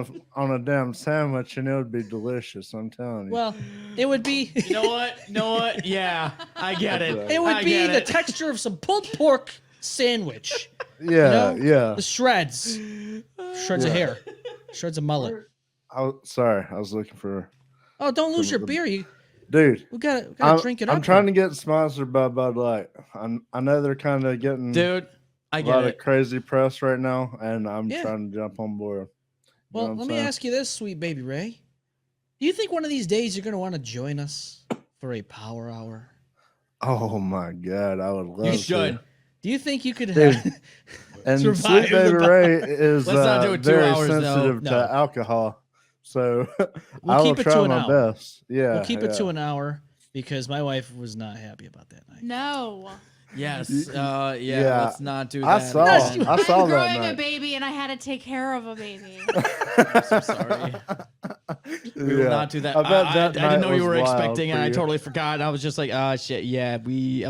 a damn sandwich and it would be delicious. I'm telling you. Well, it would be. You know what? Yeah, I get it. It would I be get the it. texture of some pulled pork sandwich. yeah, You know? yeah. The shreds of hair, shreds of mullet. Sorry, I was looking for. Oh, don't lose your beer. Dude, We gotta drink it up. I'm trying to get sponsored by Bud Light. I know they're kind of getting Dude, I a get lot it. of crazy press right now, and I'm Yeah. trying to jump on board. You know Well, what let I'm me saying? ask you this, Sweet Baby Ray. Do you think one of these days you're gonna want to join us for a power hour? Oh my god, I would love You to. should. Do you think you could Dude, have? And survive Sweet Baby the Ray is Let's not do it 2 very hours, though. sensitive No. to alcohol, so We'll I will keep it try to an my hour. best. Yeah, We'll keep it to yeah. an hour because my wife was not happy about that night. No. Yes. Yeah. Let's not do that. I saw. again. I saw I'm that growing a night. baby and I had to take care of a baby. I'm so sorry. We will not do that. I bet that I didn't know night you were was wild expecting, and for I you. totally forgot. I was just like, shit. Yeah, we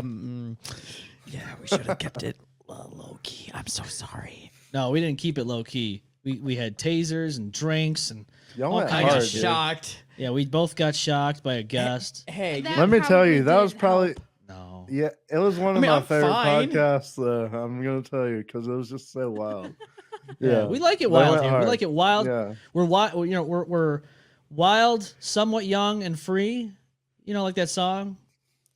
should have kept it low key. I'm so sorry. No, we didn't keep it low key. We had tasers and drinks and Y'all all went I kinds got of hard, shit. dude. shocked. Yeah, we both got shocked by a guest. Hey, That Let me tell probably you, that was did probably help. No. yeah. It was one of mean, my I'm favorite fine. podcasts. I'm gonna tell you because it was just so wild. Yeah, we like it They wild went here. We hard. like it wild. Yeah. We're wild. You know, we're wild, somewhat young and free. You know, like that song,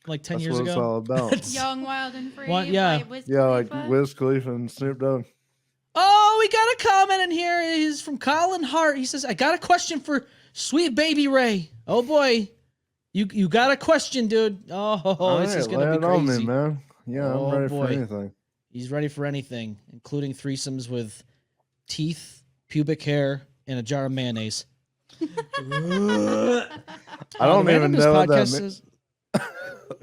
like 10 That's years what it's ago. all about. Young, wild, and free. What? Yeah. by Wiz Yeah, like Khalifa. Wiz Khalifa and Snoop Dogg. Oh, we got a comment in here. He's from Colin Hart. He says, "I got a question for Sweet Baby Ray." Oh boy, you got a question, dude. Oh, this is Alright, gonna lay be it on crazy. me, man. Yeah, Oh, I'm ready boy. for anything. He's ready for anything, including threesomes with teeth, pubic hair, and a jar of mayonnaise. I don't the even randomness know what that podcast means. says-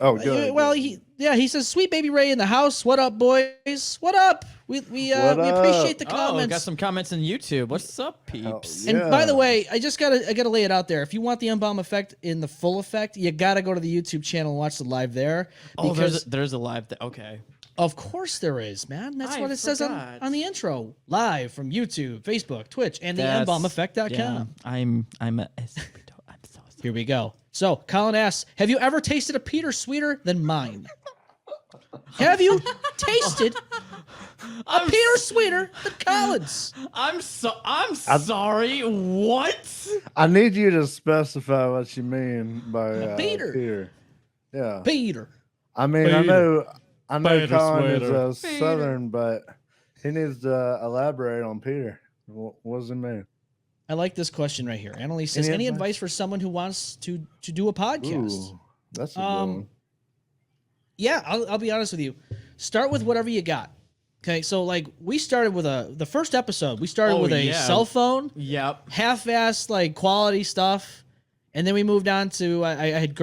Oh, good. well, he says, "Sweet Baby Ray in the house. What up, boys? What up? We What appreciate the Oh, comments." got some comments on YouTube. What's up, peeps? And by the Yeah. way, I gotta lay it out there. If you want the M-Balm effect in the full effect, you gotta go to the YouTube channel and watch the live there. Oh, Because there's a live. Okay. of course there is, man. That's I what it says forgot. on the intro. Live from YouTube, Facebook, Twitch, and the mbalmeffect.com. Yeah, I'm a. I'm so sorry. Here we go. So Colin asks, "Have you ever tasted a Peter sweeter than mine? Have you tasted a Peter sweeter than Colin's?" I'm sorry. What? I need you to specify what you mean by Peter. Peter. Yeah. Peter. I mean, Peter. I know Peter Colin sweater. is Southern, but he needs to elaborate on Peter. What does it mean? I like this question right here. Annalise says, any advice for someone who wants to do a podcast? Ooh, that's a good one. Yeah, I'll be honest with you. Start with whatever you got. Okay, so like we started with the first episode, we started with a cell phone. Yep. Half-assed like quality stuff. And then we moved on to I had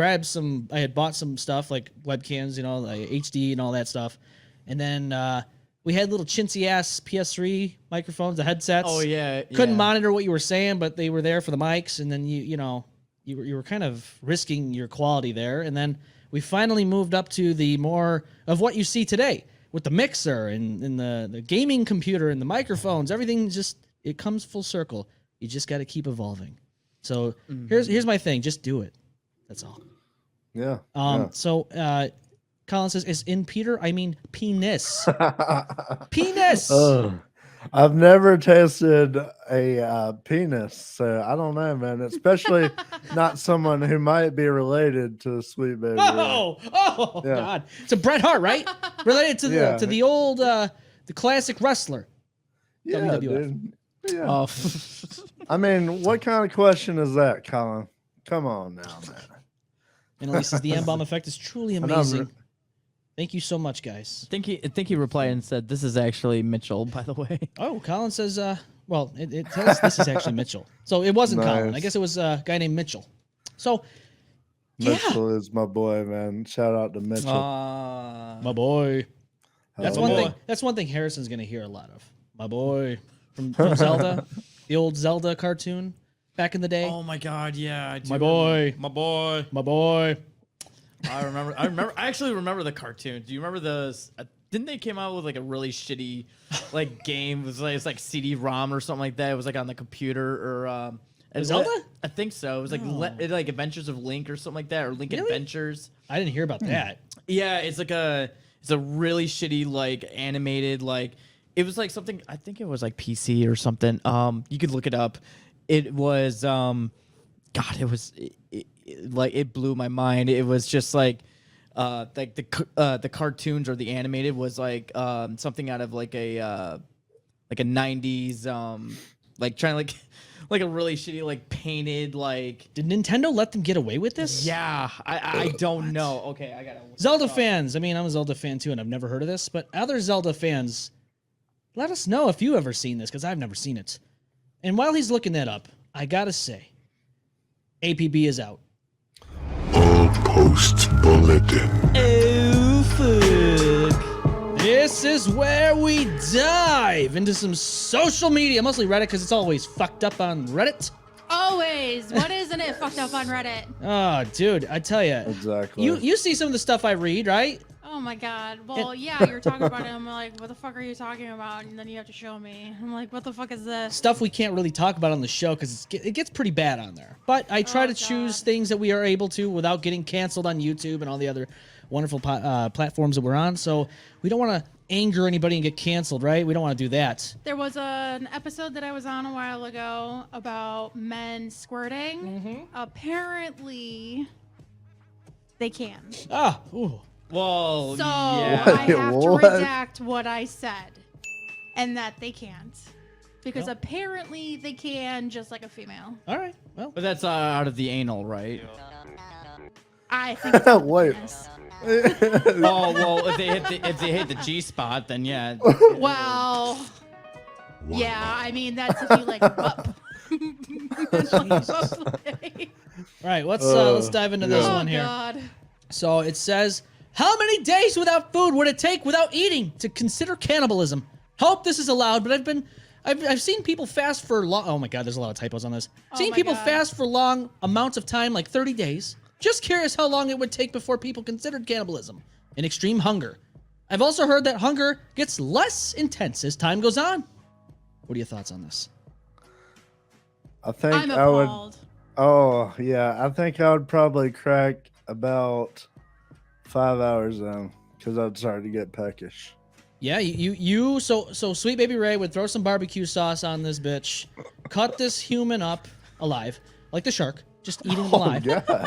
bought some stuff like webcams, you know, like HD and all that stuff. And then we had little chintzy ass PS3 microphones, the headsets. Oh yeah. Couldn't monitor what you were saying, but they were there for the mics. And then you were kind of risking your quality there. And then we finally moved up to the more of what you see today with the mixer and the gaming computer and the microphones. Everything it comes full circle. You just got to keep evolving. So here's my thing. Just do it. That's all. Yeah. So Colin says, is in Peter? I mean penis. Penis. I've never tasted a penis, so I don't know, man. Especially not someone who might be related to Sweet Baby. Oh, Yeah. God! It's a Bret Hart, right? Related to the old the classic wrestler. Yeah, WWF. dude. Yeah. Oh. I mean, what kind of question is that, Colin? Come on now, man. And Elise says the M-Balm effect is truly amazing. Thank you so much, guys. I think he replied and said, "This is actually Mitchell, by the way." Oh, Colin says, well, it says this is actually Mitchell. So it wasn't Colin. I guess it was a guy named Mitchell. So, yeah. Mitchell is my boy, man. Shout out to Mitchell. My boy. That's Oh, one boy. thing. That's one thing Harrison's gonna hear a lot of. My boy from Zelda, the old Zelda cartoon back in the day. Oh my God, yeah. I do My boy. My boy. My boy. I actually remember the cartoon. Do you remember those? Didn't they came out with like a really shitty like game? It's like CD-ROM or something like that. It was like on the computer or Zelda? I think so. It was like like Adventures of Link or something like that, or Link Adventures. I didn't hear about that. Yeah, it's a really shitty like animated like it was like something. I think it was like PC or something. You could look it up. It was God, it was. Like it blew my mind. It was just like the cartoons or the animated was like something out of like a 90s like trying to like a really shitty like painted like. Did Nintendo let them get away with this? Yeah, I don't know. Okay, I gotta Zelda fans. I mean, I'm a Zelda fan too, and I've never heard of this. But other Zelda fans, let us know if you ever seen this because I've never seen it. And while he's looking that up, I gotta say, APB is out. All posts bulletin. Oh, fuck. This is where we dive into some social media, mostly Reddit, because it's always fucked up on Reddit. Always. What isn't it fucked up on Reddit? Oh, dude, I tell you. Exactly. You see some of the stuff I read, right? Oh my God. Well, yeah, you're talking about it. I'm like, what the fuck are you talking about? And then you have to show me. I'm like, what the fuck is this? Stuff we can't really talk about on the show because it gets pretty bad on there. But I try to choose things that we are able to without getting canceled on YouTube and all the other wonderful platforms that we're on. So we don't want to anger anybody and get canceled, right? We don't want to do that. There was an episode that I was on a while ago about men squirting. Mm-hmm. Apparently, they can. Ah, ooh. Well, So yeah. I have What? to redact what I said, and that they can't, because Well. apparently they can, just like a female. All right. Well, But that's out of the anal, right? I think. It's on the Wait. penis. Oh well, if they hit the G spot, then yeah. Well, yeah. I mean, that's if you like butt. all right. Let's dive into this Oh one here. God. So it says, how many days without food would it take without eating to consider cannibalism? Hope this is allowed, but I've seen people fast for long. Oh my God, there's a lot of typos on this. Seen my people God. fast for long amounts of time, like 30 days. Just curious how long it would take before people considered cannibalism and extreme hunger. I've also heard that hunger gets less intense as time goes on. What are your thoughts on this? I think I'm I would. appalled. Oh yeah, I think I would probably crack about 5 hours then, because I'd start to get peckish. Yeah, so Sweet Baby Ray would throw some barbecue sauce on this bitch, cut this human up alive, like the shark, just eat him alive, Yeah.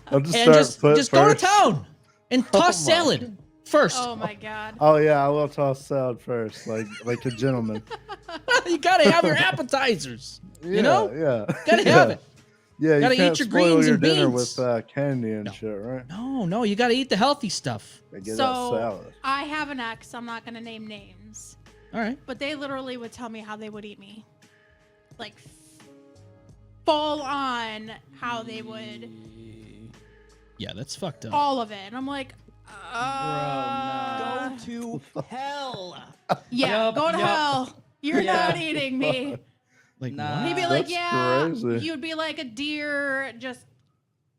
I'll just and start foot just go to first. town and toss salad first. Oh my God. Oh yeah, I will toss salad first, like a gentleman. You gotta have your appetizers. You know? Yeah. Gotta have it. Yeah, Gotta you can't eat your spoil greens your and dinner beans. with candy and shit, right? No, you gotta eat the healthy stuff. They get that So salad. I have an ex. I'm not gonna name names, All right. but they literally would tell me how they would eat me, like full on how they would Yeah, that's fucked up. all of it. And I'm like, Go to hell. yeah, Yup, go to yup. hell. You're Yeah. not eating me. Like, Nah. what? He'd be like, That's yeah, crazy. you'd be like a deer, just,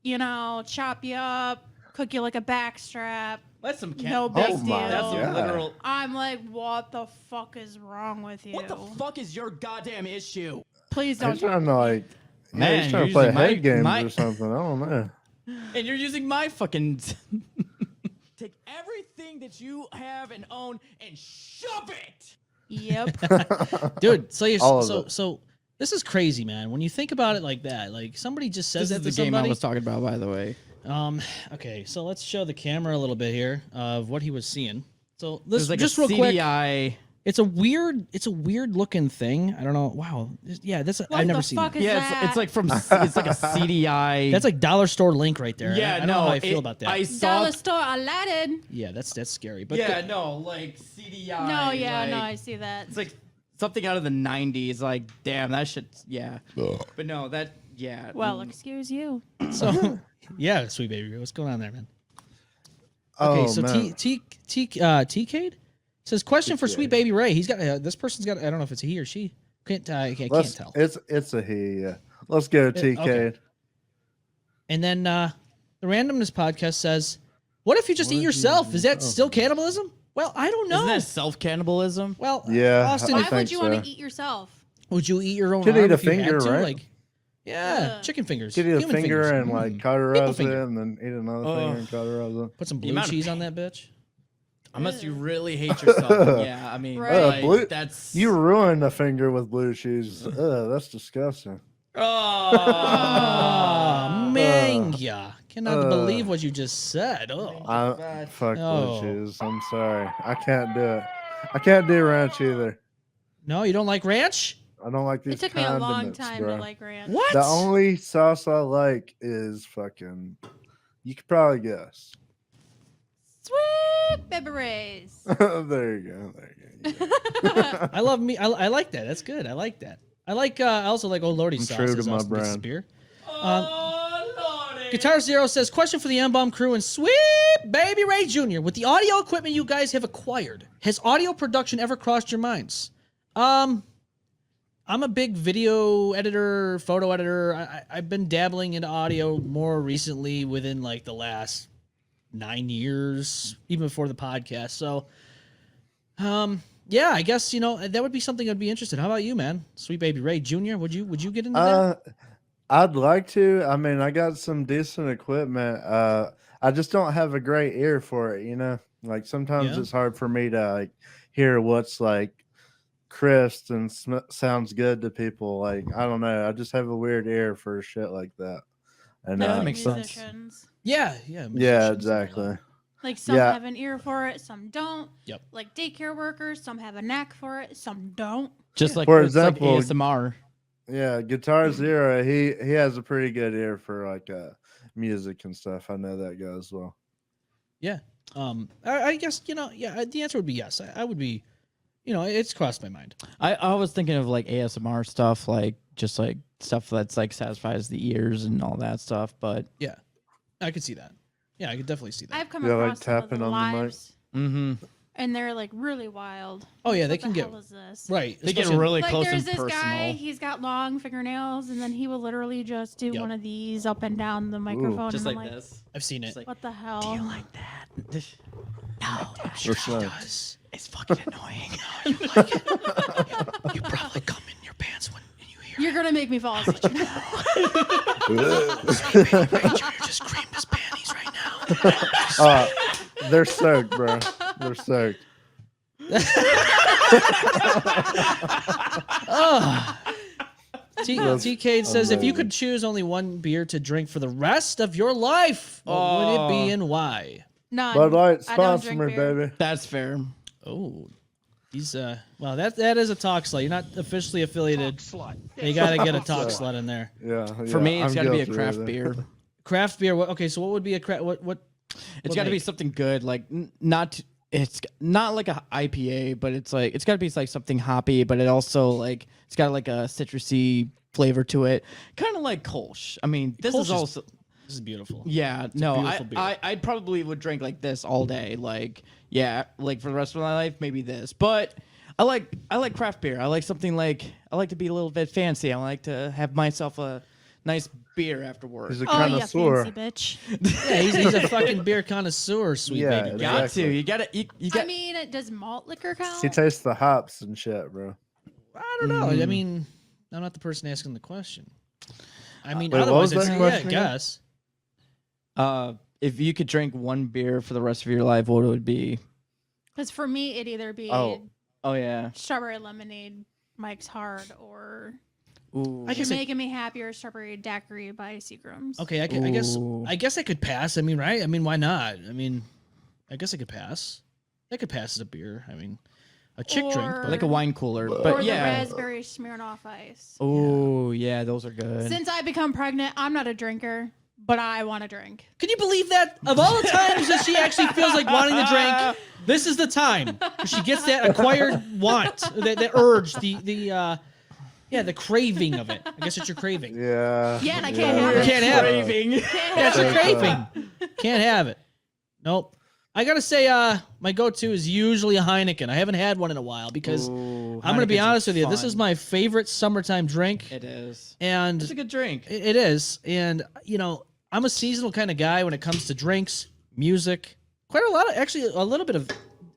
chop you up, cook you like a backstrap. That's some No big Oh my deal. That's some God. literal. I'm like, what the fuck is wrong with you? What the fuck is your goddamn issue? Please don't He's trying to like, Man, he's trying you're to play using my- head games my- or something. I don't know. And you're using my fucking. Take everything that you have and own and shove it. Yep. Dude, so you're All of so it. so this is crazy, man. When you think about it like that, like somebody just says This that is to the game I somebody. was talking about, by the way. Okay, so let's show the camera a little bit here of what he was seeing. So this There's like just a real quick. CDI. It's a weird looking thing. I don't know. Wow. Yeah, that's What I've never the seen fuck that. is Yeah, that? it's like from. It's like a CDI. That's like dollar store link right there. Yeah, I don't no. know how I feel about that. I saw. Dollar store Aladdin. Yeah, that's scary. But Yeah, no, like CDI. No, yeah, no, like- I see that. It's like something out of the '90s. Like, damn, that shit. Yeah. But no, that. Yeah. Well, excuse you. so yeah, sweet baby, what's going on there, man? Okay, Oh so man. TCade says question for TK. sweet baby Ray. He's got this person's got. I don't know if it's a he or she. I can't tell. It's a he. Yeah. Let's go TK. okay. And then the randomness podcast says, "What if you just eat yourself? Is that still cannibalism?" Well, I don't know. Isn't that self cannibalism? Well, Yeah, Austin, I Why if- would think you want so. to eat yourself? would you eat your own Could arm eat a if you had finger, to? right? Like, yeah, Ugh. chicken fingers. Get you a human finger fingers. and like Mm. cauterize it, finger. and then eat another finger and cauterize it. Put some The blue amount of cheese on that bitch. Unless you really hate yourself. Yeah, I mean, Right. like, blue- that's. You ruined a finger with blue cheese. That's disgusting. Oh, manga. Cannot believe what you just said. Oh. Fuck Oh. blue cheese. I'm sorry. I can't do it. I can't do ranch either. No, you don't like ranch? I don't like these It took me a long condiments, time bro. to like ranch. What? The only sauce I like is fucking. You could probably guess. Sweet baby rays. There you go. There you go. I love me. I like that. That's good. I like that. I like. I also like Old Lordy I'm sauce. true to as my Austin takes his brand. beer. Oh, Lordy. Guitar Zero says, question for the M-Balm crew and sweet baby Ray Jr. With the audio equipment you guys have acquired, has audio production ever crossed your minds? I'm a big video editor, photo editor. I've been dabbling into audio more recently within like the last 9 years, even before the podcast. So, yeah, I guess, that would be something I'd be interested in. How about you, man? Sweet baby Ray Jr., would you get into that? I'd like to. I mean, I got some decent equipment. I just don't have a great ear for it, Like sometimes Yeah. it's hard for me to like hear what's like crisp and sounds good to people. Like I don't know. I just have a weird ear for shit like that. And Yeah, that Like makes sense. musicians. Yeah. yeah, musicians. exactly. Like some Yeah. have an ear for it, some don't. Yep. Like daycare workers, some have a knack for it, some don't. Just like For it's like example- ASMR. Yeah, Guitar Zero. He has a pretty good ear for like music and stuff. I know that guy as well. Yeah. I guess, yeah, the answer would be yes. I would be, it's crossed my mind. I was thinking of like ASMR stuff, like just like stuff that's like satisfies the ears and all that stuff. But Yeah. I could see that. Yeah, I could definitely see that. I've come Yeah, like across some of tapping the on the mic. lives, and and they're like really wild. Oh, yeah, they What can the get hell is this? right. they get especially- really Like close there's and this personal. guy, he's got long fingernails, and then he will literally just do Yep. one of these up and down the microphone. just and like I'm this. I've seen it. like, What the hell? Do you like that? No, I'm sure he does. It's fucking annoying. You probably come in your pants when you hear You're gonna make me fall asleep. Ranger just creamed his panties right now. They're soaked, bro. They're soaked. TK says, if you could choose only one beer to drink for the rest of your life, what would it be and why? None. Bud Light, I don't sponsor drink me, beer. baby. That's fair. Oh, He's well, that is a talk slut. You're not officially affiliated. You gotta get a talk slut in there. Yeah. For me, it's I'm got to be a guilty craft of that. beer. Craft beer. Okay, so what would be a craft? What? It's got to be something good, like it's not like a IPA, but it's got to be like something hoppy, but it also like it's got like a citrusy flavor to it, kind of like Kolsch. I mean, this is also This is beautiful. yeah. a No, beautiful beer. I probably would drink like this all day. Like yeah, like for the rest of my life, maybe this. But I like craft beer. I like something like I like to be a little bit fancy. I like to have myself a nice beer afterwards. He's a Oh, yeah, connoisseur. fancy bitch. Yeah, he's a fucking beer connoisseur, sweet Yeah, baby. Got exactly. to. You gotta. You got. I mean, does malt liquor count? He tastes the hops and shit, bro. I don't know. I mean, I'm not the person asking the question. I mean, Wait, what otherwise, was I'd that say, yeah, I question again? guess. If you could drink one beer for the rest of your life, what would it be? Because for me, it'd either be Oh yeah. strawberry lemonade, Mike's Hard, or Ooh. I guess I- Making Me Happier, strawberry daiquiri by Seagram's. Okay, I guess I could pass. I mean, right? I mean, why not? I mean, I guess I could pass. That could pass as a beer. I mean, a chick drink. Or- But like a wine cooler, Or but the yeah. raspberry Smirnoff Ice. Oh yeah, those are good. Since I become pregnant, I'm not a drinker, but I want to drink. Can you believe that? Of all the times that she actually feels like wanting to drink, this is the time where she gets that acquired want, the urge, the craving of it. I guess it's your craving. Yeah. Yeah, and I can't have You it. can't have it. Craving. Yeah, it's a craving. Can't have it. Nope. I gotta say, my go-to is usually a Heineken. I haven't had one in a while because I'm gonna be Heineken's honest with you. This fun. is my favorite summertime drink, It is. and It's a good drink. it is. And you know, I'm a seasonal kind of guy when it comes to drinks, music. Quite a lot of, actually, a little bit of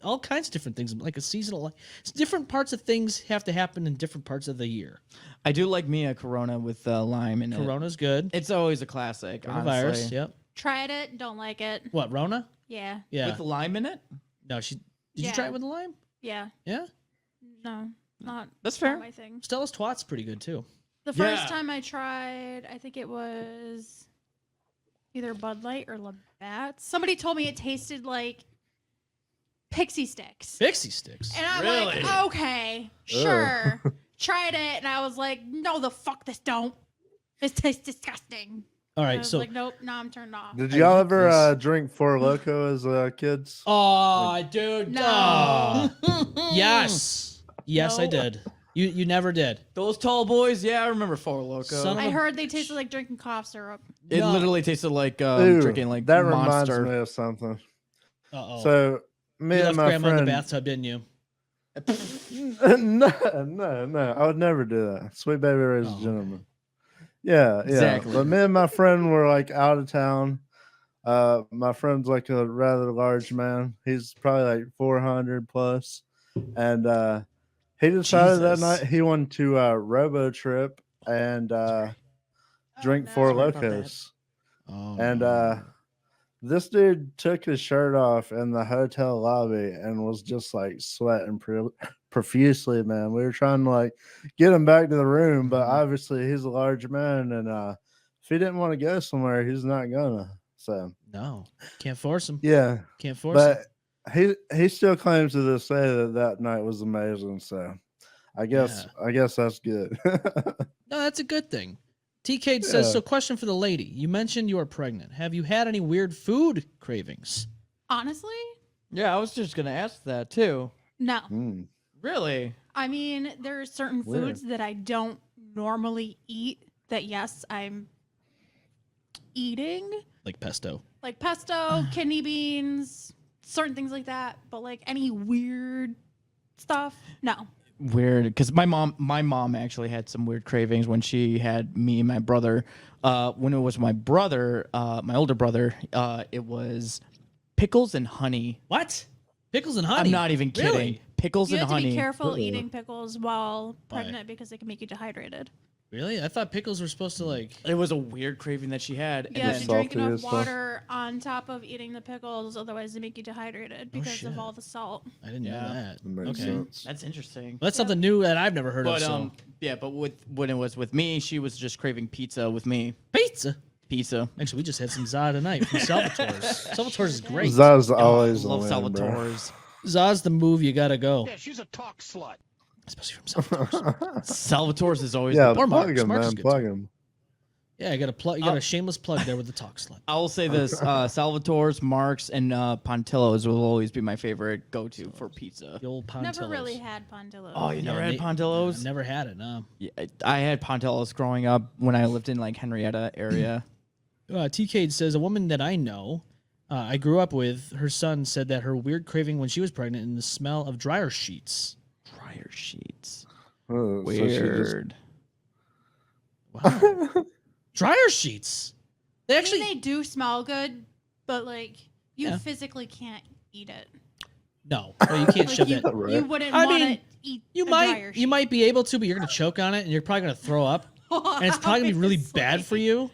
all kinds of different things. Like a seasonal, different parts of things have to happen in different parts of the year. I do like me a Corona with lime in it. Corona's good. It's always a classic. Coronavirus. Honestly. Yep. Tried it, don't like it. What, Rona? Yeah. Yeah. With lime in it. No, did you Yeah. try it with the lime? Yeah. Yeah. No, not That's not fair. my thing. Stella's Twat's pretty good too. The Yeah. first time I tried, I think it was either Bud Light or Labatt's. Somebody told me it tasted like pixie sticks. Pixie sticks. And I'm Really? like, okay, sure. Tried it, and I was like, no, the fuck this don't. This tastes disgusting. All I right, was so like, nope, now I'm turned off. Did y'all ever drink Four Loko as kids? oh, dude. No. Oh. Yes. Yes, I No. did. You never did. Those tall boys. Yeah, I remember Four Loco. Son of I heard they tasted like drinking cough syrup. it No. literally tasted like Ooh, drinking like that Monster. reminds me of something. Uh-oh. So me you and left my grandma in the friend. bathtub, didn't you? No. I would never do that. Sweet baby raised a gentleman. Yeah. Exactly. But me and my friend were like out of town. My friend's like a rather large man. He's probably like 400 plus. And he decided that Jesus. night he wanted to robo trip and drink no. Four Sorry about that. Locos. Oh, And this dude took his shirt off in the hotel lobby and was just like sweating profusely, man. We were trying to like get him back to the room, but obviously he's a large man, and if he didn't want to go somewhere, he's not gonna. So no, can't force him. yeah, Can't force him. but he still claims to this day that night was amazing. So I guess that's good. No, that's a good thing. TK says, Yeah. so question for the lady. You mentioned you are pregnant. Have you had any weird food cravings? Honestly, Yeah, I was just gonna ask that too. no. Mm. Really? I mean, there are certain Weird. foods that I don't normally eat that, yes, I'm eating. Like pesto. Like pesto, kidney beans, certain things like that. But like any weird stuff, no. Weird, because my mom actually had some weird cravings when she had me and my brother. When it was my brother, my older brother, it was pickles and honey. What? Pickles and honey? I'm not even kidding. Really? Pickles You and have to honey. be careful eating pickles while Why? pregnant because they can make you dehydrated. Really? I thought pickles were supposed to like. It was a weird craving that she had. You and have then- to drink Salty enough as fuck. water on top of eating the pickles, otherwise they make you dehydrated because shit. of all the salt. I didn't know Yeah. that. That makes Okay. sense. That's interesting. Well, that's something new that I've never heard But of. So. yeah, but when it was with me, she was just craving pizza with me. Pizza. Pizza. Actually, we just had some za tonight from Salvatore's. Salvatore's is great. Zaz always love the win, bro. Salvatore's. Zaz the move. You gotta go. Yeah, she's a talk slut. Especially from Salvatore's. Salvatore's is always Yeah, the Or plug Mark's. him, Mark's is man. good Plug too. him. Yeah, you got a plug. You got a shameless plug there with the talk slut. I will say this: Salvatore's, Mark's, and Pontillo's will always be my favorite go-to for pizza. The old Pontillos. Never really had Pontillos. Oh, you never Yeah, had Pontillo's? I've never had it. No. Yeah, I had Pontillo's growing up when I lived in like Henrietta area. TK says a woman that I know, I grew up with. Her son said that her weird craving when she was pregnant and the smell of dryer sheets. Dryer sheets. Oh, so she just- Weird. Wow. Dryer sheets. They I actually mean, they do smell good, but like you Yeah. physically can't eat it. no. Well, you can't Like shove you, that. you wouldn't I want mean, to eat. You a dryer might sheet. be able to, but you're gonna choke on it and you're probably gonna throw up, and it's probably gonna be really bad for you.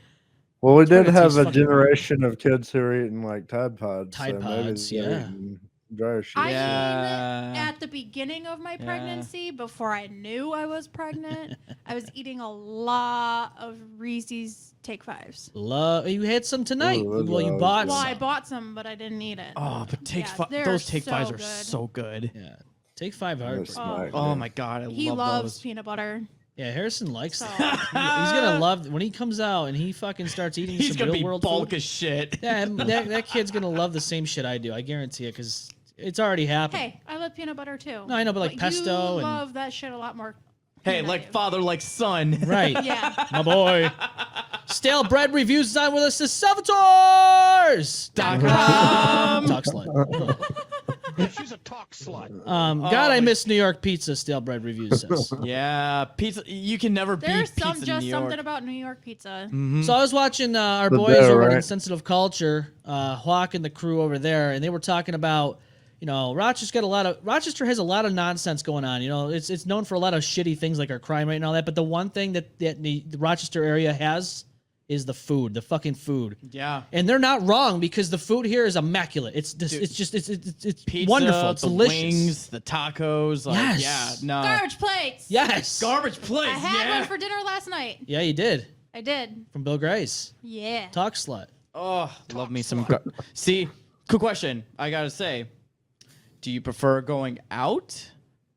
Well, we did gonna have taste a fucking weird. generation of kids who were eating like Tide Pods. Tide so maybe Pods, they're yeah. eating dryer sheets. I Yeah. mean, at the beginning of my pregnancy, before I knew I was pregnant, I was eating a lot of Reese's Take Fives. You had some tonight. Ooh, those well, you are bought Well, some. I bought some, but I didn't eat it. Oh, but they're those Take so Fives are good. so good. Yeah. Take 5 They're hard. smart, Oh man. my god, I He love loves those. peanut butter. Yeah, Harrison likes So- that. He's gonna love when he comes out and he fucking starts eating He's some gonna real be world bulk food. as shit. Yeah, that kid's gonna love the same shit I do. I guarantee it, because it's already happened. Hey, I love peanut butter too. No, I know, but like pesto you and- love that shit a lot more. Hey, than I like do. father, like son. Right. Yeah. My boy. Stale bread reviews is on with us. Is Salvatore's. .com. Talk slut. Yeah, she's a talk slut. God, I miss New York pizza. Stale bread reviews says. Yeah, pizza. You can never There's beat some pizza in just New York. something about New York pizza. So I was watching our The boys dough, over at right? Insensitive Culture, Hawk and the crew over there, and they were talking about, Rochester has a lot of nonsense going on. You know, it's known for a lot of shitty things like our crime rate and all that. But the one thing that the Rochester area has is the food, the fucking food. Yeah. And they're not wrong, because the food here is immaculate. It's Pizza, wonderful. It's the delicious. wings, the tacos. Like, Yes. Yeah. No. Garbage plates. Yes. Garbage plates. I had yeah. one for dinner last night. Yeah, you did. I did. From Bill Grace. Yeah. Talk slut. Oh, love me some. See, cool question. I gotta say, do you prefer going out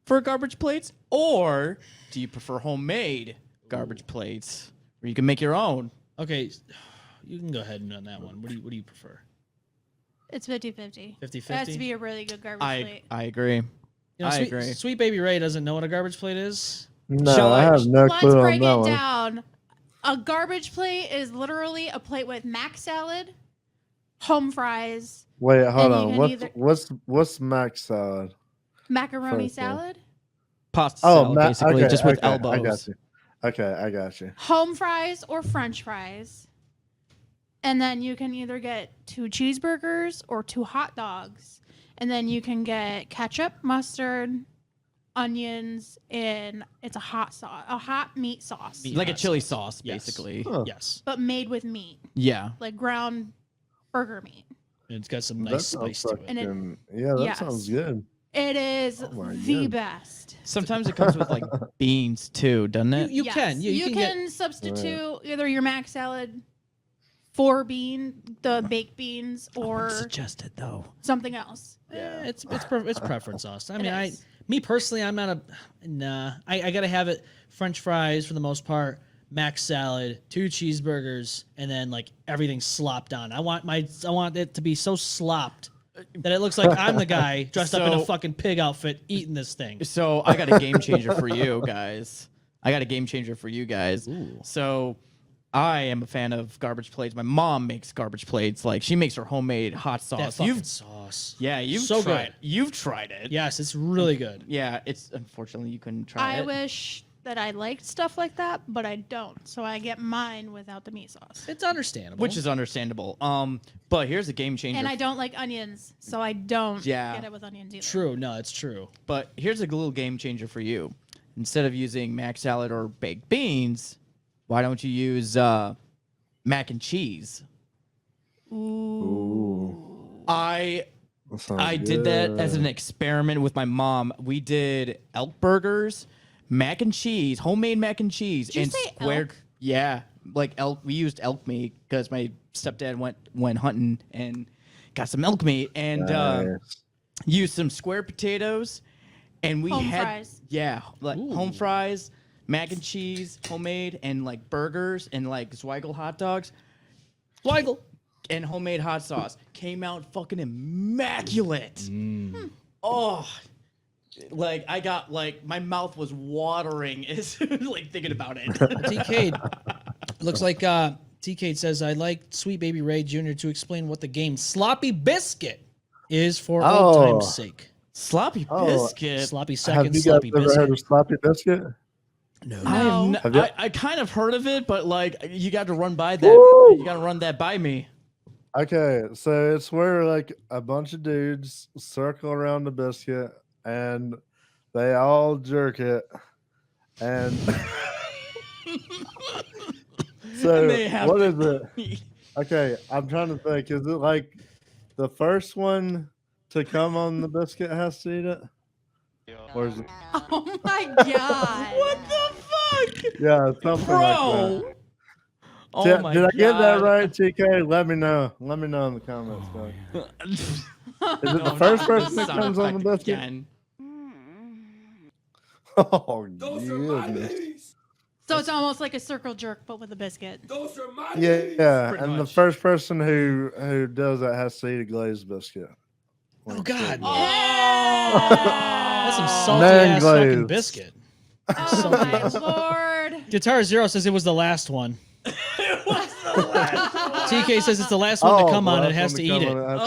for garbage plates, or do you prefer homemade garbage plates where you can make your own? Okay, you can go ahead and on that one. What do you prefer? It's 50-50. 50-50? It has to be a really good garbage plate. I agree. You know, I Sweet, agree. Sweet Baby Ray doesn't know what a garbage plate is. No, Shall I I- have no Let's clue on break that it one. down. A garbage plate is literally a plate with mac salad, home fries, Wait, hold And you on. can What's mac salad? macaroni First, yeah. salad, Pasta Oh, salad, basically, okay, just with okay, elbows. I got you. Okay, I got you. home fries, or french fries. And then you can either get 2 cheeseburgers or 2 hot dogs. And then you can get ketchup, mustard, onions, and it's a hot sauce, a hot meat sauce, Meat. Like a hot chili sauce. sauce, Yes. basically. Huh. Yes. but made with meat, Yeah. like ground burger meat. And it's got some That nice sounds spice to it. And it- fucking- yeah, that yes. sounds good. It is Oh my the God. best. Sometimes it comes with like beans too, doesn't it? You Yes. can. Yeah, you can get- substitute either your mac salad for the baked beans, or Suggested though. something else. It's preference, Austin. I It mean, is. me personally, I'm not I gotta have it. French fries for the most part, mac salad, 2 cheeseburgers, and then like everything slopped on. I want it to be so slopped that it looks like I'm the guy dressed up in a So- fucking pig outfit eating this thing. So I got a game changer for you guys. So I am a fan of garbage plates. My mom makes garbage plates. Like she makes her homemade hot That sauce. fucking sauce. You've So tried. good. You've tried it. Yes, it's really good. Yeah, it's unfortunately you couldn't try I it. wish that I liked stuff like that, but I don't. So I get mine without the meat sauce. It's understandable. Which is understandable. But here's a game changer. And I don't like onions, so I don't Yeah. get it with onions either. true. No, it's true. But here's a little game changer for you. Instead of using mac salad or baked beans, why don't you use mac and cheese? I That sounds I did that as good. an experiment with my mom. We did elk burgers, mac and cheese, homemade mac and cheese, Did you and say squared. elk? Yeah, like elk. We used elk meat because my stepdad went hunting and got some elk meat, and Nice. used some square potatoes, and we Home had fries. yeah, like home fries, mac and cheese, homemade, and like burgers and like Zweigel hot dogs. Weigel. And homemade hot sauce came out fucking immaculate. Oh, like I got like my mouth was watering as like thinking about it. TK looks like TK says, "I'd like Sweet Baby Ray Jr. to explain what the game Sloppy Biscuit is for old time's sake." Sloppy biscuit. Sloppy Have second, you guys sloppy ever heard biscuit. of sloppy biscuit? No. I kind of heard of it, but like you got to run by that. You got to run that by me. Okay, so it's where like a bunch of dudes circle around the biscuit and they all jerk it, and so And they have what to- is it? Okay, I'm trying to think. Is it like the first one to come on the biscuit has to eat it, or is it? Oh my god. What the fuck, Yeah, something like bro? that. Oh Did, my did I get that God. right, TK? Let me know. Let me know in the comments. Bro. Is it the first person that comes on the biscuit? Again. Oh, goodness. So it's almost like a circle jerk, but with a biscuit. Yeah, Pretty and the much. first person who does that has to eat a glazed biscuit. Oh God, Oh! that's some salty Man ass fucking glazed. biscuit. Oh my lord. Guitar Zero says it was the last one. TK says it's the last one to come the on and last it has one to eat come it. on, it has to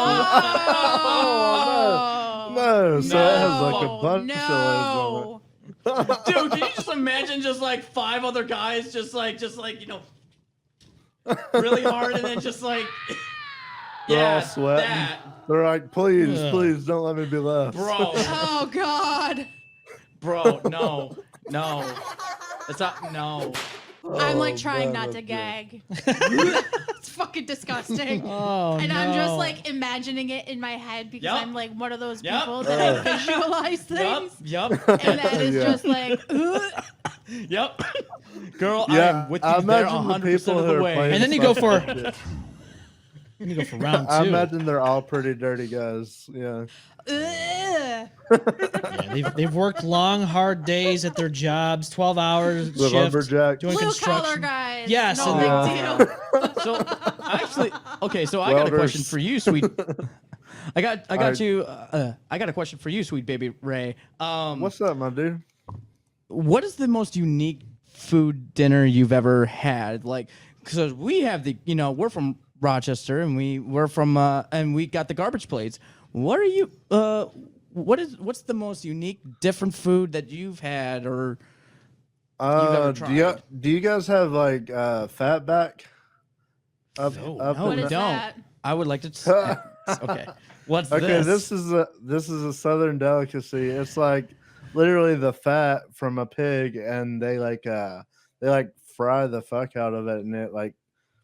Oh, No, so it has like a no, bunch of loads no. Dude, can you just imagine just like 5 other guys just like you know really hard and then just like They're all yeah, sweating. that, They're like, please, Ugh. please don't let me be left. bro, Oh god. bro, no, it's not, no. I'm like Oh, trying man, not to that's gag. It's fucking disgusting. Oh And no. I'm just like imagining it in my head because Yup. I'm like one of those Yup. people that I visualize things. Yup, And that is Yeah. just like, yep. Girl, I Yeah, am with I you there imagine the 100% people of who the are way. playing And then you go for Biscuit. then you go for round I two. imagine they're all pretty dirty guys. Yeah. Yeah, they've worked long, hard days at their jobs, 12 hours The shift, lumberjack. doing blue collar construction. guys. Yes, No and- big deal. So actually, okay. So I got a question Welders. for you, sweet. I got Alright. you. I got a question for you, sweet baby Ray. What's up, my dude? What is the most unique food dinner you've ever had? Like, because we have the, you know, we're from Rochester and we're from and we got the garbage plates. What are you? What's the most unique, different food that you've had or ever Do you guys have like fatback? Up, No, up no, What we is don't. that? I would like to. Okay, what's Okay, this? this is a southern delicacy. It's like literally the fat from a pig, and they fry the fuck out of it, and it like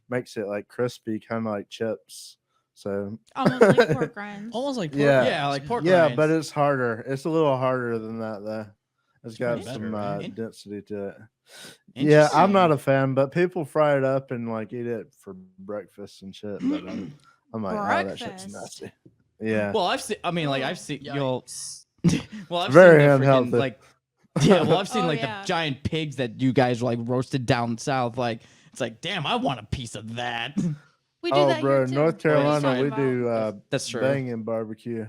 makes it like crispy, kind of like chips. So Almost like pork rinds. Almost like pork Yeah. rinds. Yeah, like pork yeah, rinds. but it's harder. It's a little harder than that though. It's got Better, some right? density to it. Yeah, I'm Interesting. not a fan, but people fry it up and like eat it for breakfast and shit. But I'm like, oh, that shit's Breakfast? nasty. Yeah. Well, I've seen. I mean, like I've seen. You'll. Well, I've Very seen the freaking, unhealthy. like. Yeah, well, I've seen Oh, like yeah. the giant pigs that you guys like roasted down south. Like, it's like, damn, I want a piece of that. We do Oh, that bro, here too. North What are you Carolina, talking we about? do That's true. banging barbecue.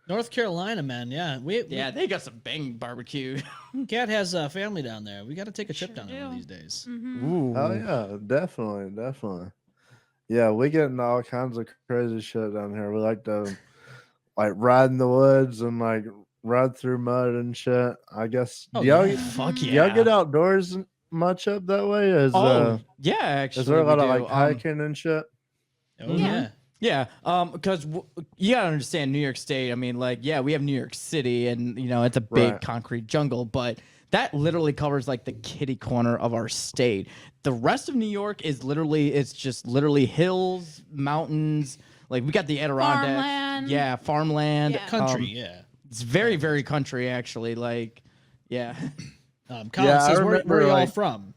North Carolina, man. Yeah, we Yeah, they got some bang barbecue. Cat has a family down there. We got to take a trip Sure down there one of do. these days. Ooh. Oh yeah, definitely. Yeah, we get into all kinds of crazy shit down here. We like to like ride in the woods and like ride through mud and shit. I guess Oh, do y'all, yeah. Fuck yeah. y'all get outdoors much up that way? Oh, yeah, actually. is there a we lot of do. like hiking and shit? Oh yeah. Yeah, because you gotta understand New York State. I mean, like, yeah, we have New York City, and you know it's a big Right. concrete jungle, but that literally covers like the kitty corner of our state. The rest of New York is literally, it's just literally hills, mountains. Like we got the Adirondacks, Farmland. yeah, farmland, Yeah. Country, yeah. It's very, very country actually. Like, yeah, Colin Yeah, I says, where remember, are y'all like- from?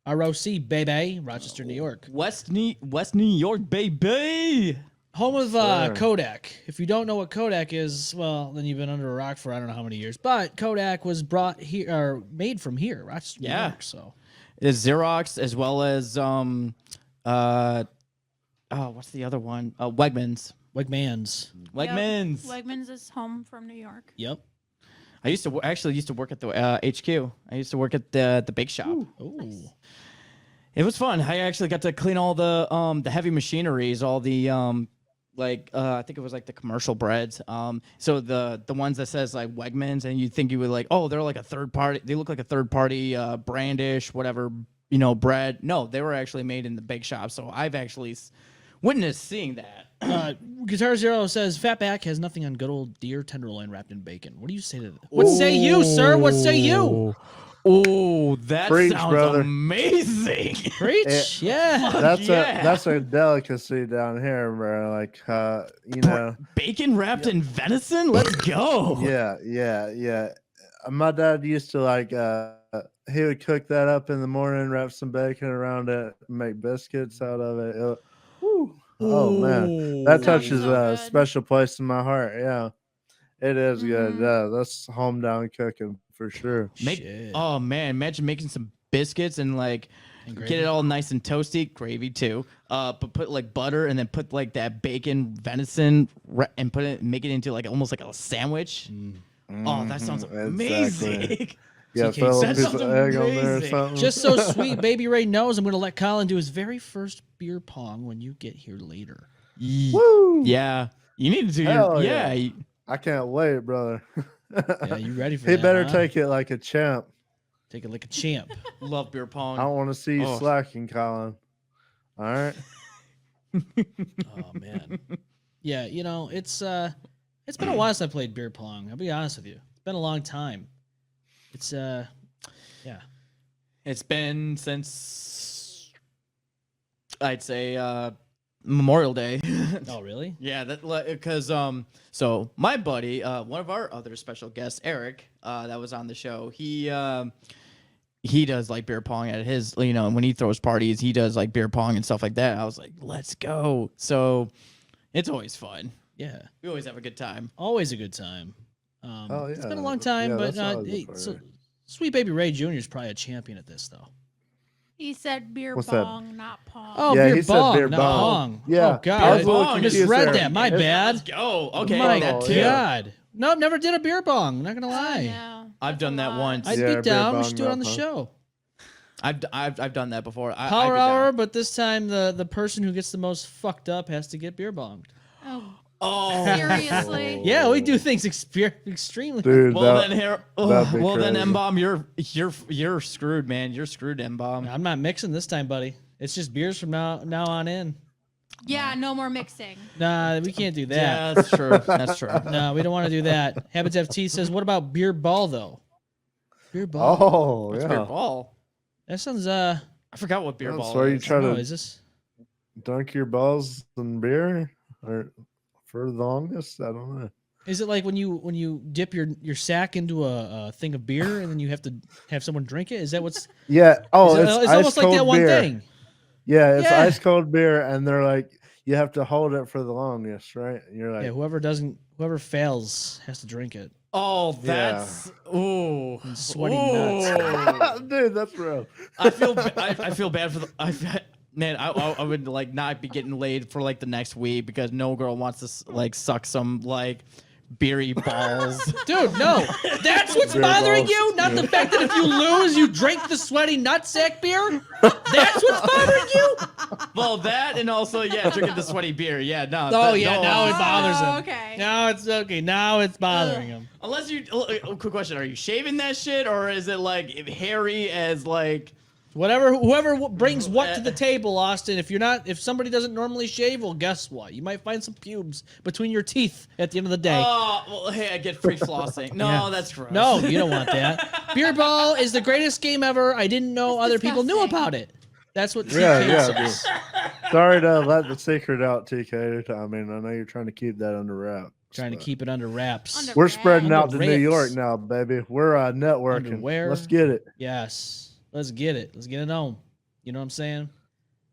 ROC, baby. Rochester, New York. West New York, baby. Home of Sure. Kodak. If you don't know what Kodak is, well, then you've been under a rock for I don't know how many years. But Kodak was brought here or made from here, Rochester, New Yeah. York. So There's Xerox as well as what's the other one? Wegmans. Wegmans. Wegmans. Yep. Wegmans is home from New York. Yep. I used to actually used to work at the HQ. I used to work at the bake shop. Ooh. It was fun. I actually got to clean all the heavy machineries, all the I think it was like the commercial breads. So the ones that says like Wegmans, and you think you would like, oh, they're like a third party. They look like a third party brandish, whatever, bread. No, they were actually made in the bake shop. So I've actually witnessed seeing that. Guitar Zero says Fatback has nothing on good old deer tenderloin wrapped in bacon. What do you say to that? What say you, sir? What say you? Oh, that Preach, sounds brother. amazing. Preach, yeah. That's a delicacy down here, bro. Like, Bacon wrapped in venison? Let's go. yeah. My dad used to like. He would cook that up in the morning, wrap some bacon around it, make biscuits out of it. Oh man, that touches so a good. special place in my heart. Yeah, it is good. Mhm. Yeah, that's home down cooking for sure. Shit. Oh man, imagine making some biscuits and like And get gravy? it all nice and toasty, gravy too. But put like butter and then put like that bacon venison and make it into like almost like a sandwich. Oh, that sounds amazing. Exactly. Yeah, TK, throw a that piece sounds of egg on there or amazing. something. Just so sweet, Baby Ray knows I'm going to let Colin do his very first beer pong when you get here later. Woo! Yeah, you need to do Hell your yeah. yeah. I can't wait, brother. Yeah, you ready for He that? better huh? take it like a champ. Take it like a champ. Love beer pong. I don't want to see you Oh. slacking, Colin. All right. Oh man. Yeah, it's been a while since I played beer pong. I'll be honest with you. It's been a long time. It's yeah. It's been since I'd say Memorial Day. Oh really? Yeah, that because so my buddy, one of our other special guests, Eric, that was on the show. He does like beer pong at his, when he throws parties, he does like beer pong and stuff like that. I was like, let's go. So it's always fun. Yeah. We always have a good time. Always a good time. Oh, It's been a yeah. long time, Yeah, but that's always a hey, fun so, time. Sweet Baby Ray Jr. is probably a champion at this though. He said beer What's that? bong, not pong. Oh, Yeah, beer he said bong, beer not bong. pong. Yeah, Oh I god, was a little I confused misread there. that. My bad. Let's go. Okay, My that too. god. No, never did a beer bong. Not gonna lie. No, I've that's done a that lot. once. I'd Yeah, be beer down. We bong, should do it not on the pong. show. I've done that before. I'd Power be down. hour, but this time the person who gets the most fucked up has to get beer bonged. Oh, Oh, seriously? Yeah, we do things extremely. Dude, well that- then here. that'd be Well then, crazy. M-Balm, you're screwed, man. You're screwed, M-Balm. I'm not mixing this time, buddy. It's just beers from now on in. Yeah, no more mixing. Nah, we can't do that. Yeah, that's true. That's true. No, we don't want to do that. Habits FT says, "What about beer ball though?" Beer ball. Oh, What's yeah. beer ball? That sounds I forgot what beer That's ball where you is. try Oh, to is this? dunk your balls in beer or for the longest. I don't know. Is it like when you dip your sack into a thing of beer and then you have to have someone drink it? Is that what's? Yeah. Oh, it's it's, almost like that ice-cold one beer. thing. Yeah, it's Yeah. ice cold beer, and they're like, you have to hold it for the longest, right? And you're like, Yeah, whoever fails has to drink it. Oh, Yeah. that's ooh, And sweaty nuts. dude, that's real. I feel bad for the. Man, I would like not be getting laid for like the next week because no girl wants to like suck some like beery balls. Dude, no. That's what's Beer bothering balls. you? Not the fact that if you lose, you drink the sweaty nutsack beer? That's what's bothering you? Well, that and also drinking the sweaty beer. Yeah, no. Oh, yeah, now it Oh, bothers him. okay. Now it's okay. Now it's bothering him. Unless you, quick question: are you shaving that shit, or is it like hairy as like? Whoever brings what to the table, Austin. If somebody doesn't normally shave, well, guess what? You might find some pubes between your teeth at the end of the day. Oh, well, hey, I get free flossing. No, Yeah. that's gross. No, you don't want that. Beer ball is the greatest game ever. I didn't know It's other people knew disgusting. about it. That's what Yeah, TK yeah, says. Sorry to let the secret out, TK. I mean, I know you're trying to keep that under wraps. Trying to but keep it under wraps. Under- We're spreading out to Under New York wraps. now, baby. We're networking. Underwear. Let's get it. Yes. Let's get it. Let's get it on. You know what I'm saying?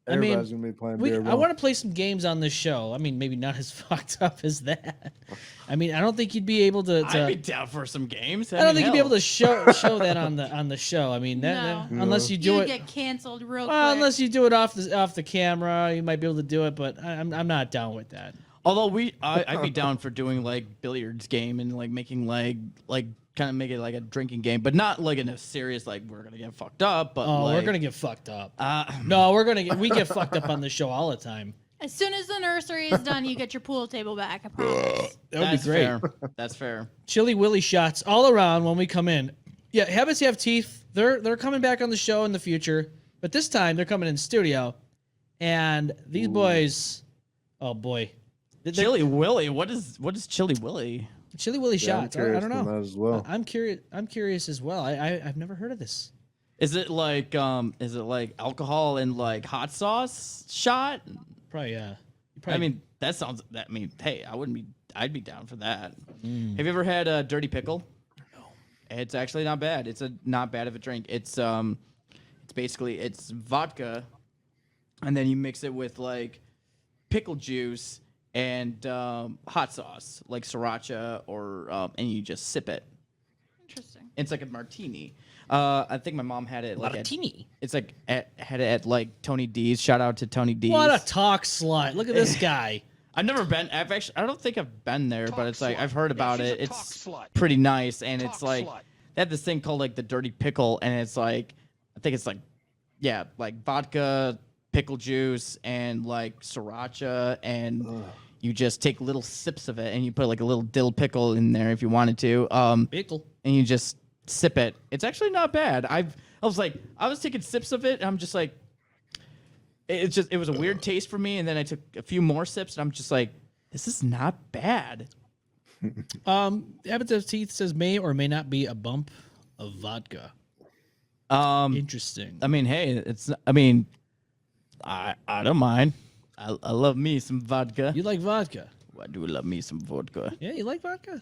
Everybody's gonna be playing beer I bong. want to play some games on this show. I mean, maybe not as fucked up as that. I mean, I don't think you'd be able to. I'd be down for some games. I don't think you'd be able to show that on the show. I mean, that, No. unless you do You it. get canceled real Well, quick. unless you do it off the camera, you might be able to do it. But I'm not down with that. Although I'd be down for doing like billiards game and like making like kind of make it like a drinking game, but not like in a serious like we're gonna get fucked up. But Oh, like, we're gonna get fucked up. No, we get fucked up on the show all the time. As soon as the nursery is done, you get your pool table back. I promise. That would be that's great. fair. That's fair. Chili Willy shots all around when we come in. Yeah, Habits Have Teeth. They're coming back on the show in the future, but this time they're coming in studio, and these boys, oh boy, Chili Willy, what is Chili Willy? Chili Willy Yeah, I'm shots. I curious don't on know. that as well. I'm curious. I'm curious as well. I've never heard of this. Is it like alcohol and like hot sauce shot? Probably I mean, that sounds. That hey, I'd be down for that. Have you ever had a dirty pickle? No. It's actually not bad. It's not bad of a drink. It's basically it's vodka, and then you mix it with like pickle juice and hot sauce, like sriracha, or and you just sip it. Interesting. It's like a martini. I think my mom had it like Martini. It's like had it at like Tony D's. Shout out to Tony D's. What a talk slut! Look at this guy. I've never been. I don't think I've been there, but it's like I've heard about she's it. a It's talk slut. pretty nice, and it's Talk like slut. they have this thing called like the dirty pickle, and it's like I think it's like yeah, like vodka, pickle juice, and like sriracha, and you just take little sips of it, and you put like a little dill pickle in there if you wanted to. Pickle. And you just sip it. It's actually not bad. I was taking sips of it, and I'm just like. It was a weird taste for me, and then I took a few more sips, and I'm just like, this is not bad. Habits of Teeth says may or may not be a bump of vodka. Interesting. I mean, hey, I don't mind. I love me some vodka. You like vodka? I do love me some vodka. Yeah, you like vodka?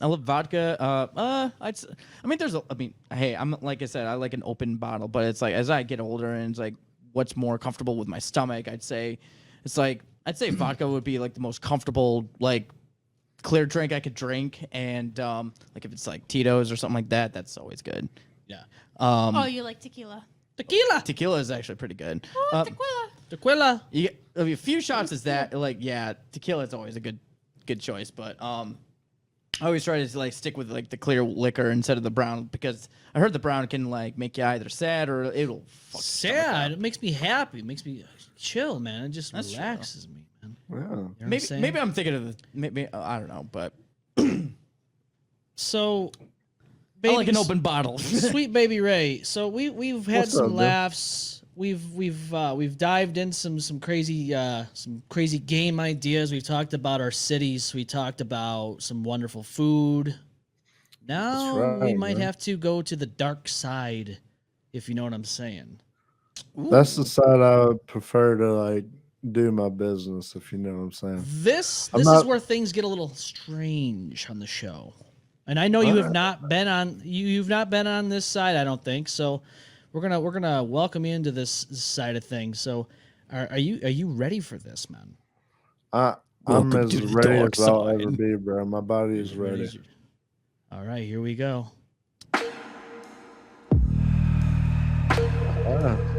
I love vodka. Hey, I'm like I said, I like an open bottle, but it's like as I get older and it's like what's more comfortable with my stomach, I'd say vodka would be like the most comfortable like clear drink I could drink, and like if it's like Tito's or something like that, that's always good. Yeah. Oh, you like tequila? Tequila. Tequila is actually pretty good. Oh, tequila. Tequila. You get, a few shots is that like yeah, tequila is always a good choice, but I always try to like stick with like the clear liquor instead of the brown, because I heard the brown can like make you either sad or it'll fuck your stomach Sad. up. It makes me happy. It makes me chill, man. It just That's true. relaxes me, man. Yeah. You know what I'm Maybe saying? maybe I'm thinking of the maybe I don't know, but So, I like an babies- open bottle. Sweet baby Ray. So we've had What's up, some Bill? laughs. We've dived in some crazy game ideas. We've talked about our cities. We talked about some wonderful food. Now That's we right, might man. have to go to the dark side, if you know what I'm saying. That's the side I would prefer to like do my business, if you know what I'm saying. This I'm is not- where things get a little strange on the show. And I know you have not been on you've not been on this side, I don't think. So we're gonna welcome you into this side of things. So are you ready for this, man? I'm Welcome as to the ready dark as I'll ever side. be, bro. My body is ready. All right, here we go.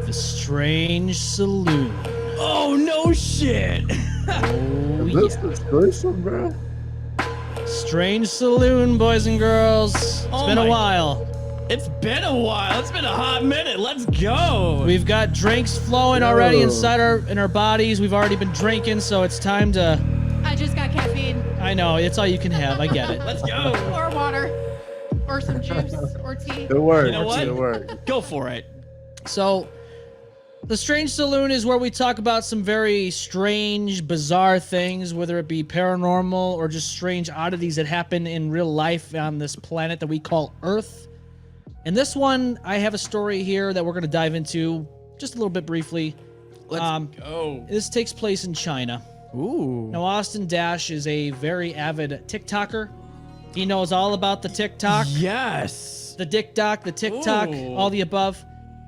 The Strange Saloon. Oh no shit! Oh, This yeah. is gruesome, bro. Strange Saloon, boys and girls. It's Oh been a my- while. It's been a while. It's been a hot minute. Let's go. We've got drinks flowing already Whoa. inside our bodies. We've already been drinking, so it's time to. I just got caffeine. I know it's all you can have. I get it. Let's go. Or water. Or some juice. Or tea. It works. You know what? It works. Go for it. So, the Strange Saloon is where we talk about some very strange, bizarre things, whether it be paranormal or just strange oddities that happen in real life on this planet that we call Earth. And this one, I have a story here that we're going to dive into just a little bit briefly. Let's go. This takes place in China. Ooh. Now, Austin Dash is a very avid TikToker. He knows all about the TikTok, Yes. the Dick Doc, the TikTok, Ooh. all the above.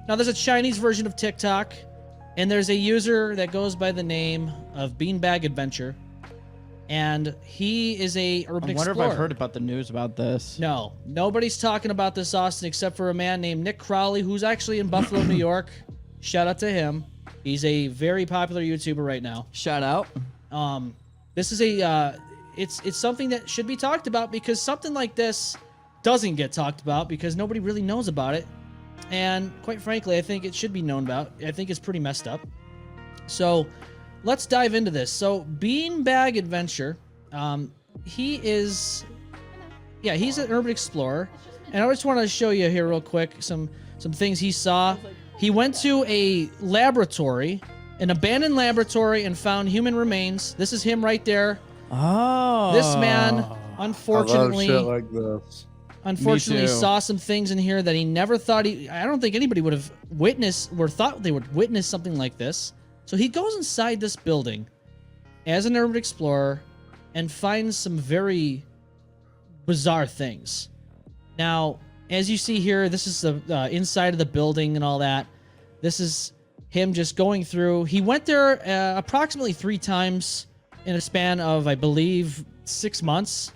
Now, there's a Chinese version of TikTok, And there's a user that goes by the name of Beanbag Adventure, and he is a urban I wonder explorer. if I've heard about the news about this. No, nobody's talking about this, Austin, except for a man named Nick Crowley, who's actually in Buffalo, New York. Shout out to him. He's a very popular YouTuber right now. Shout out. This is a it's something that should be talked about, because something like this doesn't get talked about because nobody really knows about it. And quite frankly, I think it should be known about. I think it's pretty messed up. So let's dive into this. So Beanbag Adventure, he's an urban explorer. And I just want to show you here real quick some things he saw. He went to a laboratory, an abandoned laboratory, and found human remains. This is him right there. Oh. This man, I unfortunately, love shit like this. unfortunately Me too. saw some things in here that he never thought I don't think anybody would have witnessed or thought they would witness something like this. So he goes inside this building as an urban explorer and finds some very bizarre things. Now, as you see here, this is the inside of the building and all that. This is him just going through. He went there approximately 3 times in a span of, I believe, 6 months.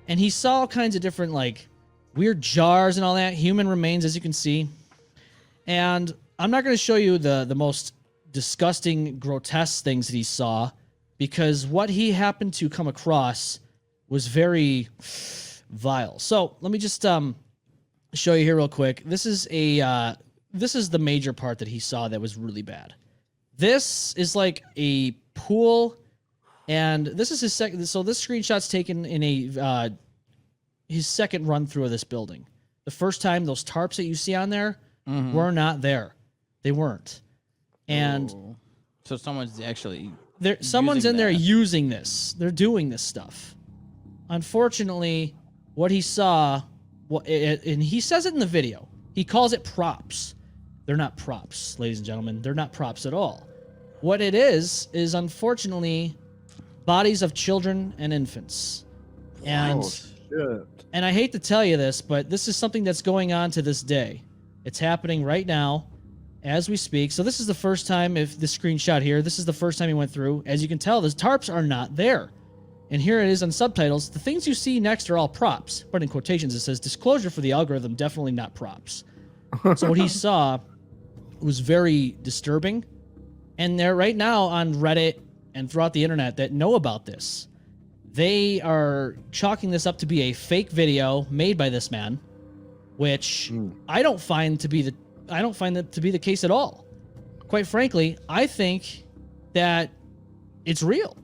And he saw all kinds of different, like, weird jars and all that, human remains, as you can see. And I'm not going to show you the most disgusting, grotesque things that he saw, because what he happened to come across was very vile. So let me just show you here real quick. This is the major part that he saw that was really bad. This is like a pool, and this is his second. So this screenshot's taken in a his second run through of this building. The first time, those tarps that you see on there were not there. They weren't. And so someone's actually someone's in there that. using this. They're doing this stuff. Unfortunately, what he saw, and he says it in the video, he calls it props. They're not props, ladies and gentlemen. They're not props at all. What it is unfortunately bodies of children and infants. And Shit. and I hate to tell you this, but this is something that's going on to this day. It's happening right now as we speak. So this is the first time, if the screenshot here, this is the first time he went through. As you can tell, the tarps are not there. And here it is on subtitles. The things you see next are all props. But in quotations, it says, disclosure for the algorithm, definitely not props. So what he saw was very disturbing. And they're right now on Reddit and throughout the internet that know about this. They are chalking this up to be a fake video made by this man, which I don't find that to be the case at all. Quite frankly, I think that it's real.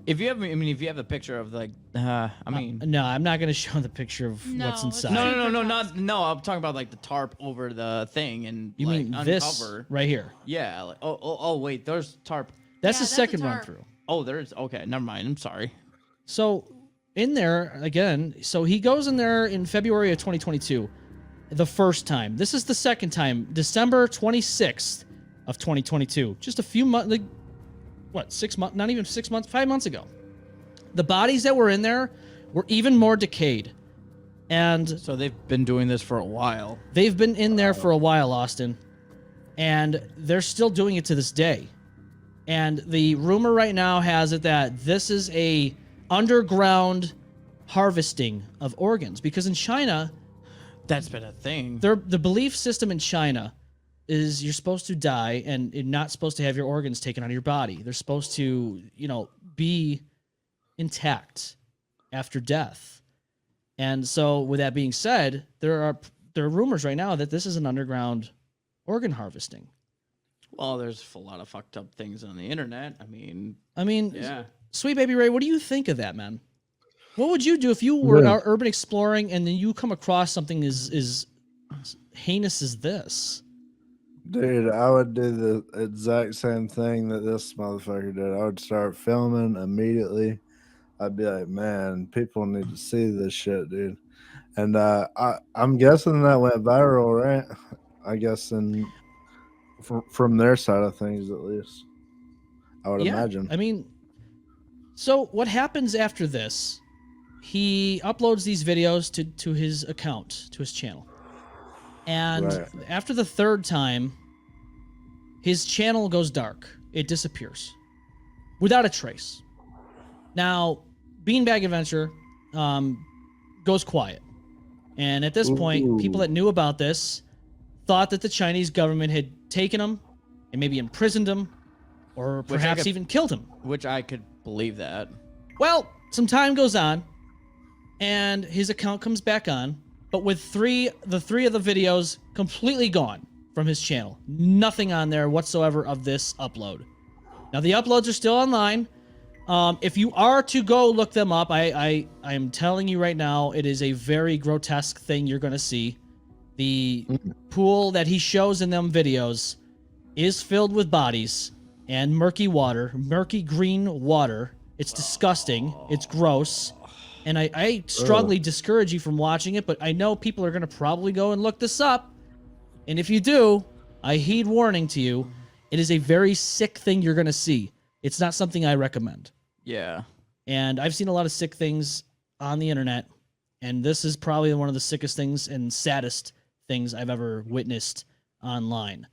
If you have a picture of like, no, I'm not going to show the picture of what's inside. No. I'm talking about like the tarp over the thing and You like, mean uncover. this right here? Yeah. Like, oh, wait. There's tarp. That's the that's a second tarp. run through. Oh, there's okay. Never mind. I'm sorry. So in there again, so he goes in there in February of 2022, the first time. This is the second time, December 26th of 2022, just a few months, like what, 6 months? Not even 6 months, 5 months ago. The bodies that were in there were even more decayed, and So they've been doing this for a while. they've been in there for a while, Austin, and they're still doing it to this day. And the rumor right now has it that this is a underground harvesting of organs, because in China, That's been a thing. the belief system in China is you're supposed to die and you're not supposed to have your organs taken out of your body. They're supposed to, be intact after death. And so with that being said, there are rumors right now that this is an underground organ harvesting. Well, there's a lot of fucked up things on the internet. I mean, yeah. Sweet Baby Ray, what do you think of that, man? What would you do if you were out urban exploring and then you come across something as heinous as this? Dude, I would do the exact same thing that this motherfucker did. I would start filming immediately. I'd be like, man, people need to see this shit, dude. And I'm guessing that went viral, right? I guess from their side of things, at least. I would imagine. I mean, so what happens after this? He uploads these videos to his account, to his channel. And after the third time, his channel goes dark. It disappears without a trace. Now, Beanbag Adventure goes quiet. And at this point, people that knew about this thought that the Chinese government had taken him and maybe imprisoned him or perhaps even killed him. Which I could believe that. Well, some time goes on and his account comes back on, but with the three of the videos completely gone from his channel. Nothing on there whatsoever of this upload. Now, the uploads are still online. If you are to go look them up, I am telling you right now, it is a very grotesque thing you're going to see. The pool that he shows in them videos is filled with bodies and murky water, murky green water. It's disgusting. It's gross. And I strongly discourage you from watching it, but I know people are going to probably go and look this up. And if you do, I heed warning to you. It is a very sick thing you're going to see. It's not something I recommend. Yeah. And I've seen a lot of sick things on the internet, and this is probably one of the sickest things and saddest things I've ever witnessed online.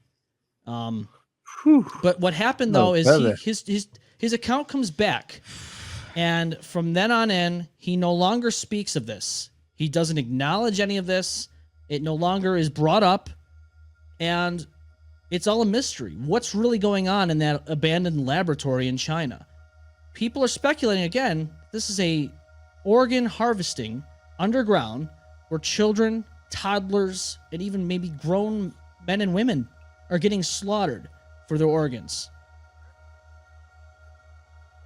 But what happened though is his account comes back, and from then on in, he no longer speaks of this. He doesn't acknowledge any of this. It no longer is brought up, and it's all a mystery. What's really going on in that abandoned laboratory in China? People are speculating again, this is a organ harvesting underground where children, toddlers, and even maybe grown men and women are getting slaughtered for their organs.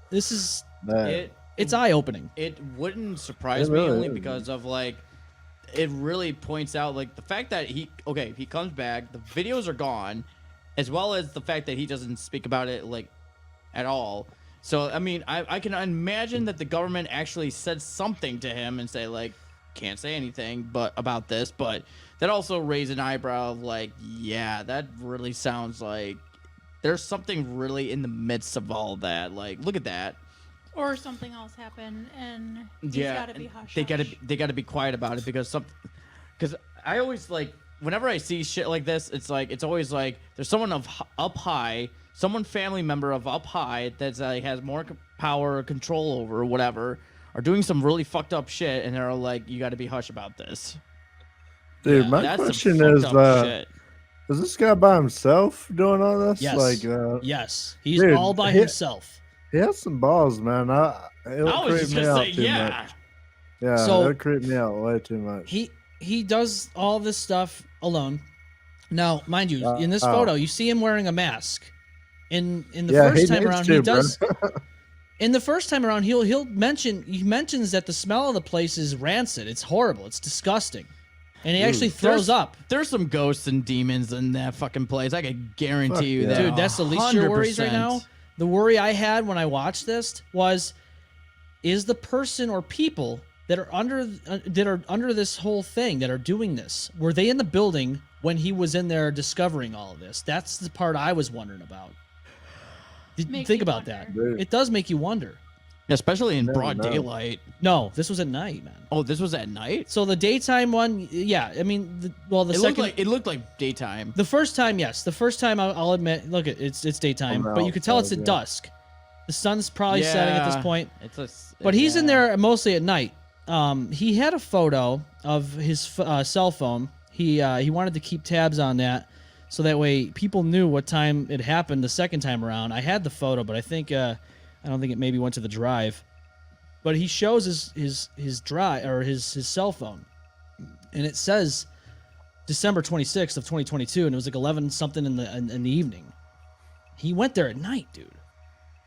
This is it's eye-opening. It wouldn't surprise me only because of like it really points out like the fact that he comes back, the videos are gone, as well as the fact that he doesn't speak about it like at all. So, I mean, I can imagine that the government actually said something to him and say, like, can't say anything about this, but that also raised an eyebrow of, like, yeah, that really sounds like there's something really in the midst of all that. Like, look at that. Or something else happened, and he's gotta be hush. They gotta be quiet about it because I always, like, whenever I see shit like this, it's always like there's someone up high, someone family member of up high that's has more power or control over or whatever, are doing some really fucked up shit, and they're like, you got to be hush about this. Dude, my question is, is this guy by himself doing all this? Yes. Yes. He's all by himself. He has some balls, man. It would creep me out too much. Yeah, so, it would creep me out way too much. He does all this stuff alone. Now, mind you, in this photo, you see him wearing a mask. In the first time around, he does. In the first time around, he mentions that the smell of the place is rancid. It's horrible. It's disgusting, and he actually throws up. There's some ghosts and demons in that fucking place. I can guarantee you that. Dude, that's the least of your worries right now. The worry I had when I watched this was, is the person or people that are under this whole thing, that are doing this, were they in the building when he was in there discovering all of this? That's the part I was wondering about. Think about that. It does make you wonder. Especially in broad daylight. No, this was at night, man. Oh, this was at night? So the daytime one, yeah. I mean, it looked like daytime. The first time, yes. The first time, I'll admit, look, it's daytime, but you could tell it's at dusk. The sun's probably setting at this point. But he's in there mostly at night. He had a photo of his cell phone. He wanted to keep tabs on that, so that way people knew what time it happened the second time around. I had the photo, but I don't think it maybe went to the drive. But he shows his drive or his cell phone, and it says December 26th of 2022, and it was like 11 something in the evening. He went there at night, dude.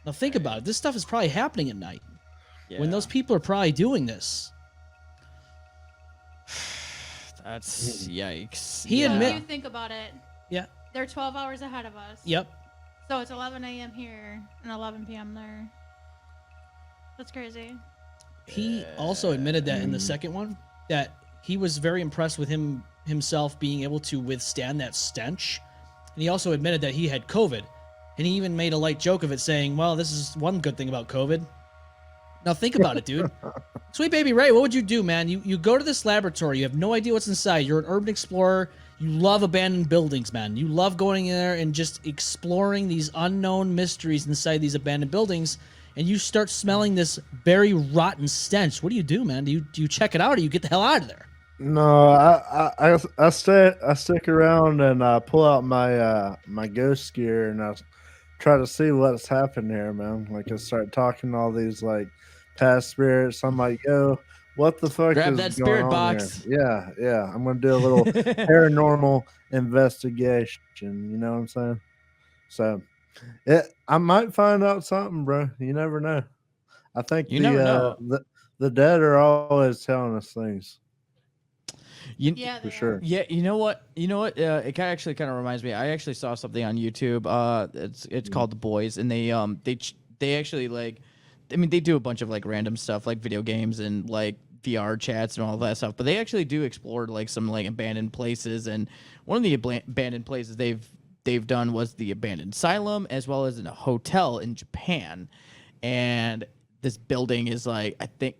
Now think about it. This stuff is probably happening at night. When those people are probably doing this. That's yikes. If you think about it. Yeah. They're 12 hours ahead of us. Yep. So it's 11 a.m. here and 11 p.m. there. That's crazy. He also admitted that in the second one, that he was very impressed with himself being able to withstand that stench. And he also admitted that he had COVID. And he even made a light joke of it, saying, well, this is one good thing about COVID. Now think about it, dude. Sweet Baby Ray, what would you do, man? You go to this laboratory. You have no idea what's inside. You're an urban explorer. You love abandoned buildings, man. You love going in there and just exploring these unknown mysteries inside these abandoned buildings, and you start smelling this very rotten stench. What do you do, man? Do you check it out, or you get the hell out of there? No, I stick around and pull out my ghost gear and I try to see what's happened here, man. Like I start talking to all these like past spirits. I'm like, yo, what the fuck Grab is that going spirit on box. here? Yeah. I'm gonna do a little paranormal investigation. You know what I'm saying? So, I might find out something, bro. You never know. I think You never know. the dead are always telling us things. Yeah, For sure. Yeah, you know what? It actually kind of reminds me. I actually saw something on YouTube. It's called The Boys, and they actually like, I mean, they do a bunch of like random stuff like video games and like VR chats and all that stuff. But they actually do explore like some like abandoned places, and one of the abandoned places they've done was the abandoned asylum, as well as in a hotel in Japan. And this building is like, I think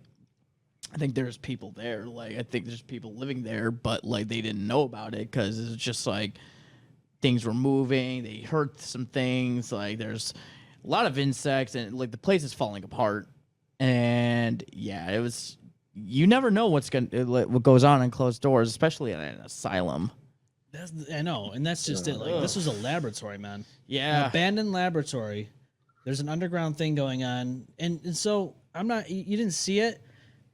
there's people there. Like, I think there's people living there, but like they didn't know about it because it's just like things were moving. They heard some things. Like, there's a lot of insects, and like the place is falling apart. And yeah, it was. You never know what goes on in closed doors, especially in an asylum. I know, and that's just it. Like, this was a laboratory, man. Yeah, An abandoned laboratory. There's an underground thing going on, and so I'm not. You didn't see it,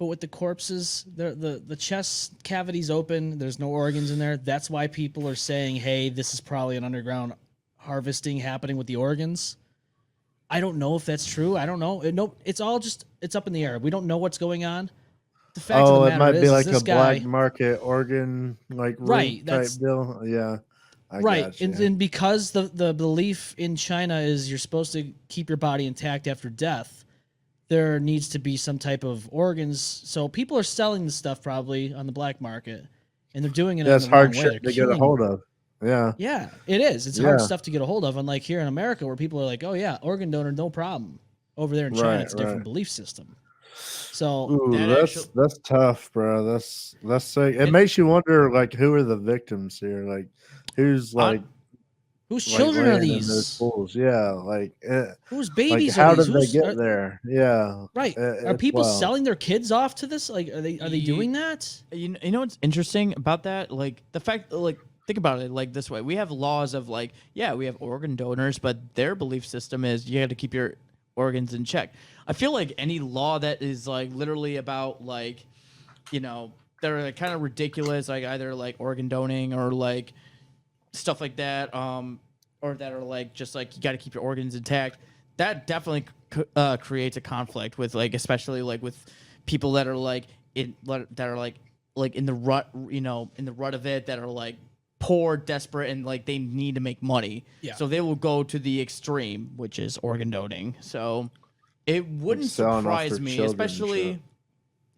but with the corpses, the chest cavity's open. There's no organs in there. That's why people are saying, "Hey, this is probably an underground harvesting happening with the organs." I don't know if that's true. I don't know. No, it's all just up in the air. We don't know what's going on. The fact of the matter it might be like this a guy, black market organ, like Right, type that's deal. Yeah, I right, gotcha. and because the belief in China is you're supposed to keep your body intact after death, there needs to be some type of organs. So people are selling the stuff probably on the black market, and they're doing it in That's the wrong hard way. shit They're to get a killing. hold of. Yeah, Yeah, it is. It's Yeah. hard stuff to get a hold of. Unlike here in America, where people are like, "Oh yeah, organ donor, no problem." Over there in China, Right, it's a different right. belief system. So Ooh, that's tough, bro. That's sick. It makes you wonder, like, who are the victims here? Like, who's like, whose like children are laying in those these? pools? Yeah, like, Whose like babies are how these? did they Who's get there? Yeah, right? Are it's people wild. selling their kids off to this? Like, are they doing that? You know what's interesting about that? Like the fact, like think about it like this way: we have laws of like, yeah, we have organ donors, but their belief system is you have to keep your organs in check. I feel like any law that is like literally about like, you know, they're like, kind of ridiculous, like either like organ donating or like stuff like that, or that are like just like you got to keep your organs intact. That definitely creates a conflict with like, especially like with people that are like in the rut, you know, in the rut of it, that are like poor, desperate, and like they need to make money. Yeah. So they will go to the extreme, which is organ donating. So it wouldn't selling off surprise their me, children and especially.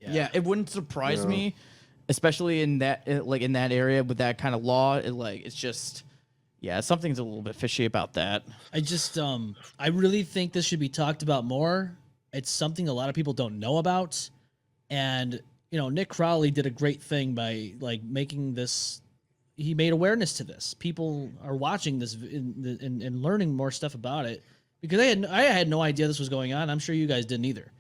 shit. Yeah, it wouldn't surprise Yeah. me, especially in that like in that area with that kind of law. It's just, yeah, something's a little bit fishy about that. I just I really think this should be talked about more. It's something a lot of people don't know about, and you know, Nick Crowley did a great thing by like making this. He made awareness to this. People are watching this and learning more stuff about it because I had no idea this was going on. I'm sure you guys didn't either.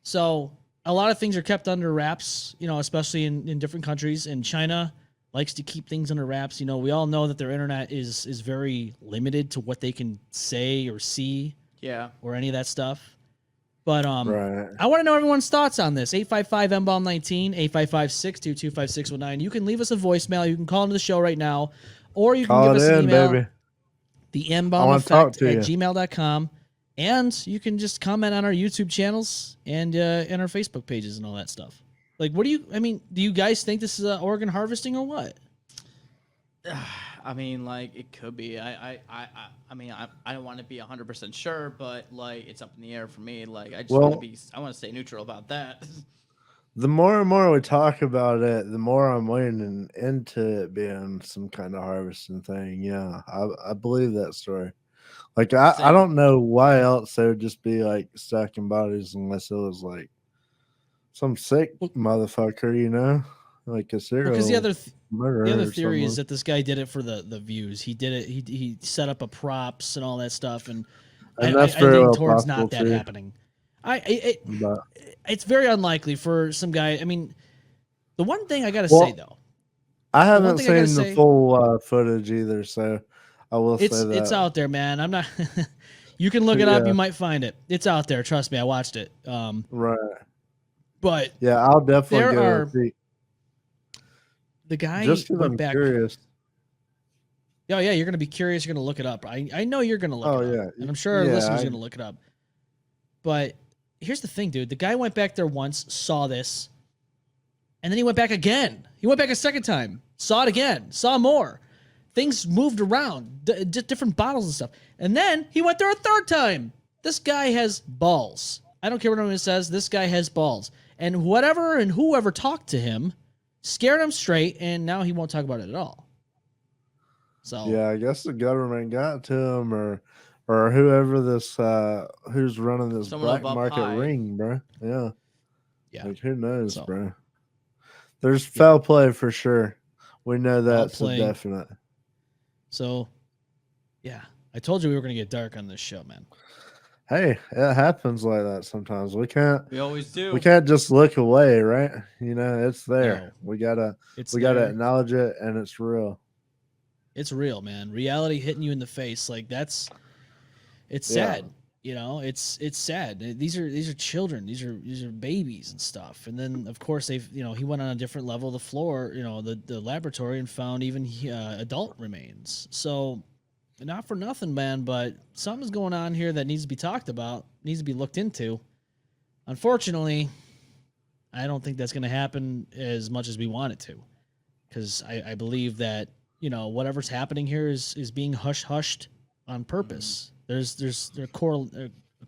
So a lot of things are kept under wraps, you know, especially in different countries. And China likes to keep things under wraps. You know, we all know that their internet is very limited to what they can say or see. Yeah. Or any of that stuff. But Right. I want to know everyone's thoughts on this. 855 M-Balm 19, 855-622-5619. You can leave us a voicemail. You can call into the show right now. Or you can Call give us it an in, email. baby. The I M-Balm wanna talk Effect to at you. gmail.com. And you can just comment on our YouTube channels and our Facebook pages and all that stuff. Like, what do you guys think this is organ harvesting or what? I mean, like it could be. I mean, I don't want to be 100% sure, but like it's up in the air for me. Like I just want to Well- I want to stay neutral about that. The more and more we talk about it, the more I'm leaning into it being some kind of harvesting thing. Yeah, I believe that story. Like I Same. don't know why else they would just be like stacking bodies unless it was like some sick motherfucker, you know? like a serial Because murderer. the other or theory is something. that this guy did it for the views. He did it. He set up a props and all that stuff, and And I that's very lean well towards possible not that too. happening. But It's very unlikely for some guy. I mean, the one thing I gotta Well, say though, I one haven't thing I gotta seen the say- full footage either, so I will say that it's out there, man. I'm not. You can look it up. Yeah. You might find it. It's out there. Trust me. I watched it. Right. But Yeah, I'll definitely there give are it a peek. the guy Just because went I'm back. curious. Oh yeah, you're gonna be curious. You're gonna look it up. I know you're gonna look Oh, it up, yeah. and I'm sure our Yeah, listeners are I- gonna look it up. But here's the thing, dude. The guy went back there once, saw this, and then he went back again. He went back a second time, saw it again, saw more. Things moved around, different bottles and stuff, and then he went there a third time. This guy has balls. I don't care what anyone says. This guy has balls, and whoever talked to him scared him straight, and now he won't talk about it at all. So Yeah, I guess the government got to him, or whoever this who's running this Someone black up up market high. ring, bro. Yeah, yeah. like who knows, So- bro. There's foul play for sure. We know that's a play. definite. So, yeah, I told you we were gonna get dark on this show, man. Hey, it happens like that sometimes. We can't always do. just look away, right? You know, it's there. No. We gotta It's gotta there. acknowledge it, and it's real. It's real, man. Reality hitting you in the face, like it's Yeah. sad. You know, it's sad. These are children. These are babies and stuff. And then of course he went on a different level of the floor, the laboratory, and found even adult remains. So not for nothing, man, but something's going on here that needs to be talked about, needs to be looked into. Unfortunately, I don't think that's going to happen as much as we want it to, because I believe that whatever's happening here is being hushed on purpose. There's a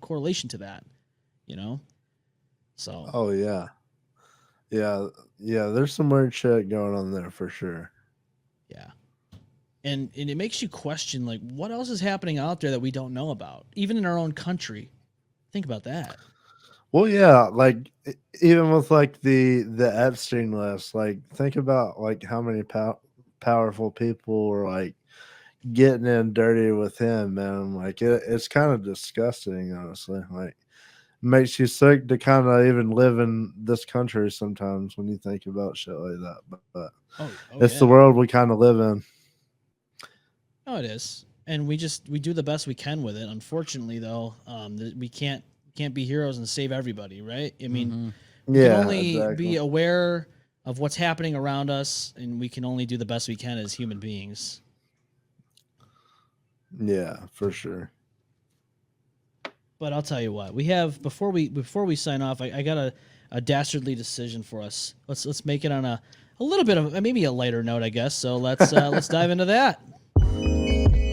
correlation to that, So Oh yeah, yeah. There's some weird shit going on there for sure. yeah, and it makes you question, like, what else is happening out there that we don't know about, even in our own country. Think about that. Well, yeah, like even with like the Epstein list, like think about like how many powerful people were like getting in dirty with him, man. Like it's kind of disgusting, honestly. Like makes you sick to kind of even live in this country sometimes when you think about shit like that. But it's the world we kind of live in. Oh, it is, and we do the best we can with it. Unfortunately, though, we can't be heroes and save everybody, right? I mean, we can only be aware of what's happening around us, and we can only do the best we can as human beings. Yeah, for sure. But I'll tell you what, we have before we sign off. I got a dastardly decision for us. Let's make it on a little bit of maybe a lighter note, I guess. So let's dive into that.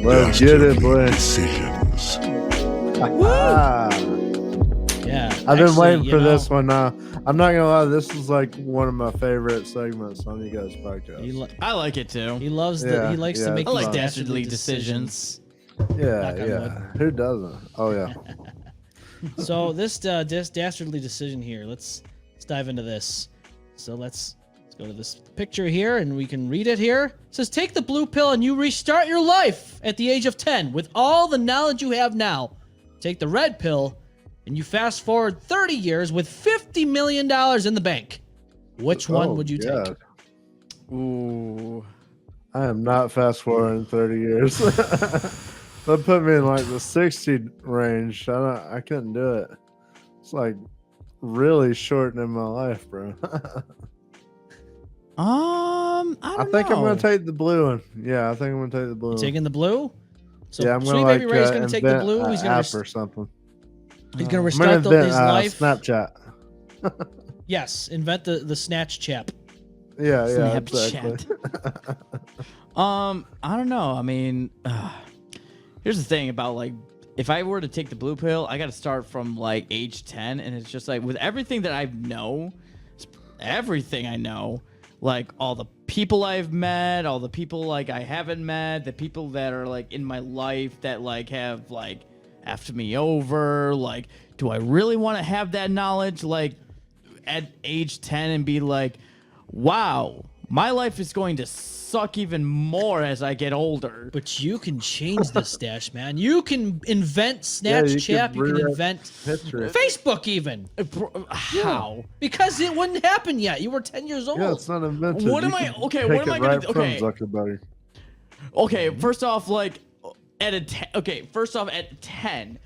Let's get it, boy. Decisions. Yeah, I've been waiting for this one. I'm not gonna lie, this is like one of my favorite segments on you guys' podcast. I like it too. He loves Yeah, he likes yeah, to make I like these dastardly decisions. Yeah, Knock on yeah. wood. Who doesn't? Oh yeah. So this dastardly decision here. Let's dive into this. So let's go to this picture here, and we can read it here. It says, "Take the blue pill and you restart your life at the age of 10 with all the knowledge you have now. Take the red pill and you fast forward 30 years with $50 million in the bank. Which one would you take?" Ooh. I am not fast forwarding 30 years. That put me in like the 60 range. I couldn't do it. It's like really shortening my life, bro. I don't think know. I'm gonna take the blue one. Yeah, I think I'm gonna take the blue one. Taking the blue. So Yeah, I'm Sweet gonna Baby like Ray's gonna take the invent blue. an He's gonna app or something. he's gonna I'm restart gonna invent his life. Snapchat. Yes, invent the snatch chap. Yeah, yeah, Snapchat. exactly. I don't know. I mean, here's the thing about like, if I were to take the blue pill, I got to start from like age 10, and it's just like with everything that I know, everything I know, like all the people I've met, all the people like I haven't met, the people that are like in my life that like have like effed me over, like, do I really want to have that knowledge like at age 10 and be like, wow, my life is going to suck even more as I get older. But you can change the stash, man. You can invent Yeah, Snapchat. You can rewrite invent history. Facebook even. How? Because it wouldn't happen yet. You were 10 years old. Yeah, it's not invented. What You am I- can okay, take what am it I gonna right do? from Okay. Zuckerberg. Okay, first off, like first off at 10,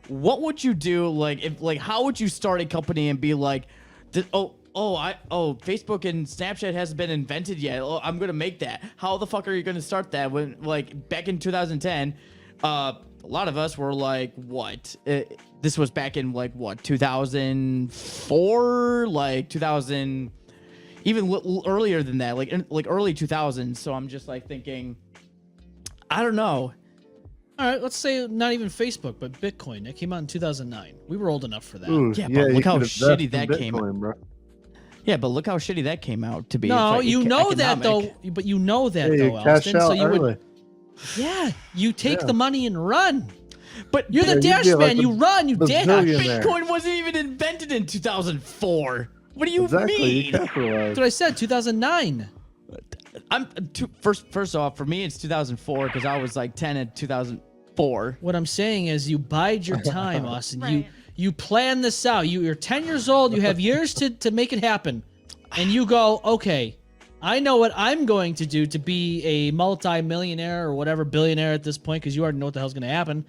what would you do? Like, if like, how would you start a company and be like, Facebook and Snapchat hasn't been invented yet. Oh, I'm gonna make that. How the fuck are you gonna start that when, like, back in 2010, a lot of us were like, what? This was back in like what, 2004, like 2000, even earlier than that, like early 2000s. So I'm just like thinking, I don't know. All right, let's say not even Facebook, but Bitcoin. That came out in 2009. We were old enough for that. Ooh, Yeah, yeah, but you look how could invest shitty in that came Bitcoin, bro. Yeah, but look how shitty that came out to be. No, It's like you know economic. that though. But you know that Yeah, you though, cash Austin. out So you early. would. Yeah, you take Yeah. the money and run. But You're the you'd dash be man. like You a run. You dash. bazillionaire. Bitcoin wasn't even invented in 2004. What do you Exactly, mean? you capitalize. That's what I said. 2009. First off, for me it's 2004 because I was like 10 in 2004. What I'm saying is, you bide your time, Austin. Right. You plan this out. You're 10 years old. You have years to make it happen, and you go, okay, I know what I'm going to do to be a multi-millionaire or whatever, billionaire at this point, because you already know what the hell's going to happen.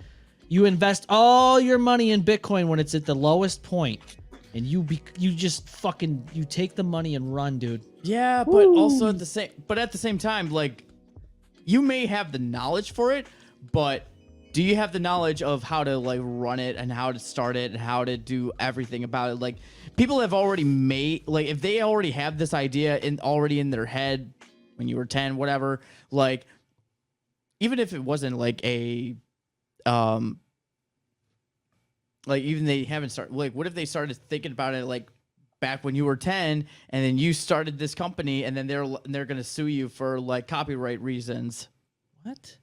You invest all your money in Bitcoin when it's at the lowest point, and you just fucking you take the money and run, dude. Yeah, but also at the same time, like, you may have the knowledge for it, but do you have the knowledge of how to like run it and how to start it and how to do everything about it? Like, people have already made, like, if they already have this idea already in their head when you were 10, whatever, like, even if it wasn't like a like, even they haven't started, like, what if they started thinking about it like back when you were 10 and then you started this company and then they're going to sue you for like copyright reasons? What?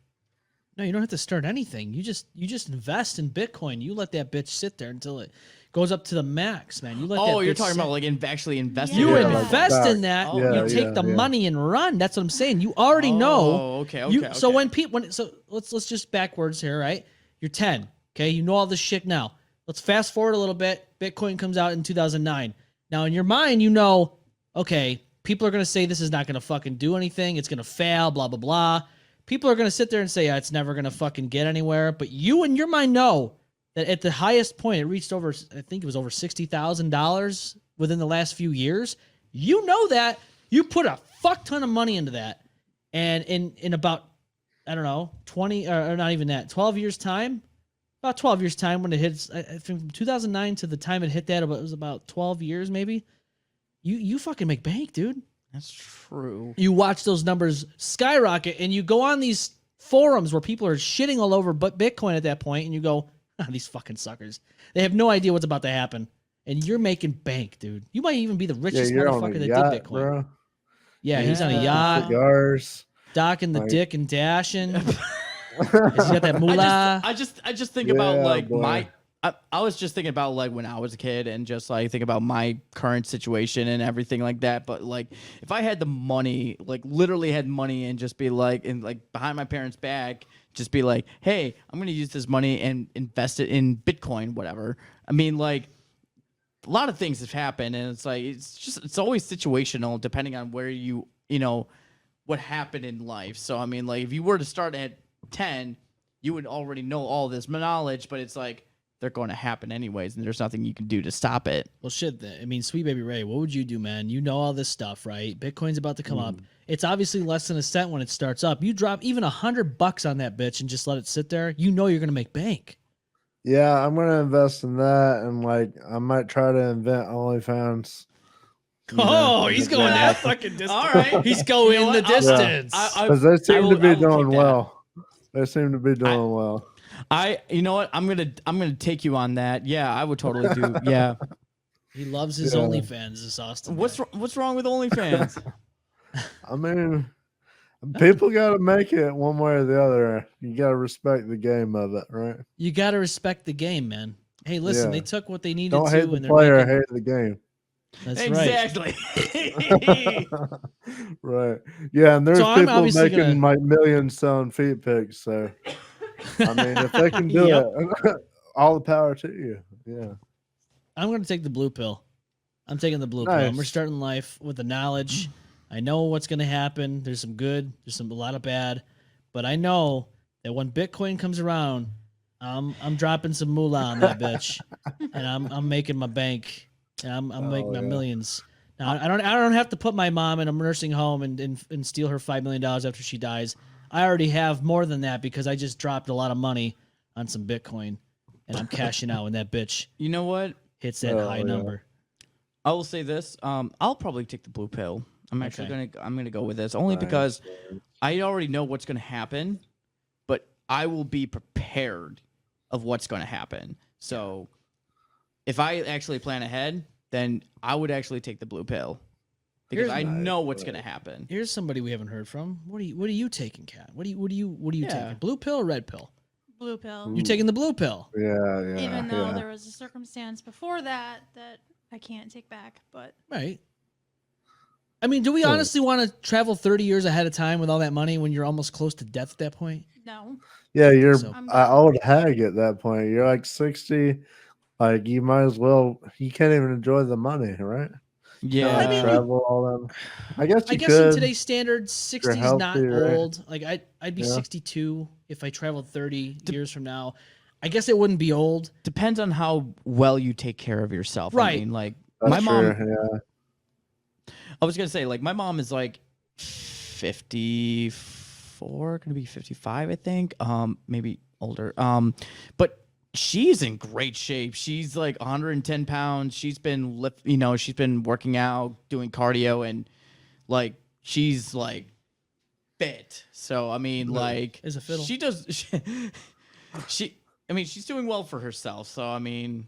No, you don't have to start anything. You just invest in Bitcoin. You let that bitch sit there until it goes up to the max, man. You let that You're bitch talking sit. about like actually investing. You in it. invest in that. Oh, you yeah, take yeah, the yeah. money and run. That's what I'm saying. You already know. Okay. So when people, so let's just backwards here, right? You're 10. Okay, you know all this shit now. Let's fast forward a little bit. Bitcoin comes out in 2009. Now in your mind, you know, okay, people are gonna say this is not gonna fucking do anything. It's gonna fail. Blah blah blah. People are gonna sit there and say, yeah, it's never gonna fucking get anywhere. But you in your mind know that at the highest point, it reached over, I think it was over $60,000 within the last few years. You know that. You put a fuck ton of money into that. And in about, I don't know, 20, or not even that, 12 years time, about 12 years time when it hits, I think from 2009 to the time it hit that, it was about 12 years maybe. You fucking make bank, dude. That's true. You watch those numbers skyrocket and you go on these forums where people are shitting all over but Bitcoin at that point and you go, these fucking suckers. They have no idea what's about to happen. And you're making bank, dude. You might even be the richest you're on motherfucker a that yacht, did Bitcoin. bro. Yeah, he's on a yacht, Cigars. docking the Like- dick and dashing. He's got that moolah. I just think about Yeah, like boy. I was just thinking about like when I was a kid and just like think about my current situation and everything like that. But like if I had the money, like literally had money and just be like behind my parents' back, just be like, hey, I'm gonna use this money and invest it in Bitcoin, whatever. I mean, like, a lot of things have happened and it's like it's always situational depending on where you know what happened in life. So I mean, like, if you were to start at 10, you would already know all this knowledge, but it's like they're going to happen anyways, and there's nothing you can do to stop it. Well, shit. I mean, Sweet Baby Ray, what would you do, man? You know all this stuff, right? Bitcoin's about to come up. It's obviously less than a cent when it starts up. You drop even $100 on that bitch and just let it sit there. You know you're gonna make bank. Yeah, I'm gonna invest in that, and like I might try to invent OnlyFans. Oh, he's going that fucking distance. All right, He's going You know the what? I'll- distance. Because they seem to be I will doing keep that. well. They seem to be doing well. You know what? I'm gonna take you on that. Yeah, I would totally do. Yeah. He loves his Yeah. OnlyFans, this Austin. What's wrong with OnlyFans? I mean, people got to make it one way or the other. You got to respect the game of it, right? You got to respect the game, man. Hey, listen, Yeah. they took what they needed Don't to, hate the and they're player, making, hate the game. That's right. Exactly. Right. Yeah, and there's So I'm people obviously making gonna- like millions selling feet pics. So I mean, if they can do Yep. it, all the power to you. Yeah. I'm gonna take the blue pill. I'm taking the blue pill. I'm Nice. starting life with the knowledge. I know what's gonna happen. There's some good. There's a lot of bad, but I know that when Bitcoin comes around, I'm dropping some moolah on that bitch, and I'm making my bank, and I'm making my millions. Now I don't have to put my mom in a nursing home and steal her $5 million after she dies. I already have more than that because I just dropped a lot of money on some Bitcoin, and I'm cashing out when that bitch You know what? hits that high number. I will say this. I'll probably take the blue pill. I'm actually Okay. gonna go with this only because I already know what's gonna happen, but I will be prepared of what's gonna happen. So if I actually plan ahead, then I would actually take the blue pill because I know what's gonna happen. Here's somebody we haven't heard from. What are you taking, Kat? What are you Yeah. taking? Blue pill or red pill? Blue pill. You're taking the blue pill. Yeah. Even though there was a circumstance before that I can't take back, but Right. I mean, do we honestly want to travel 30 years ahead of time with all that money when you're almost close to death at that point? no. Yeah, you're So- an old hag at that point. You're like 60. Like you might as well. You can't even enjoy the money, right? Yeah. I mean, Travel all that. I guess you I guess could. in today's standards, 60 is not healthy, right? old. Like I'd be Yeah. 62 if I traveled 30 years from now. I guess it wouldn't be old. Depends on how well you take care of yourself. Right. I mean, like That's my mom. true, yeah. I was gonna say, like, my mom is like 54, gonna be 55, I think. Maybe older. But she's in great shape. She's like 110 pounds. She's been she's been working out, doing cardio, and like she's like fit. So I mean, like, As a fiddle. she does. I mean, she's doing well for herself. So I mean,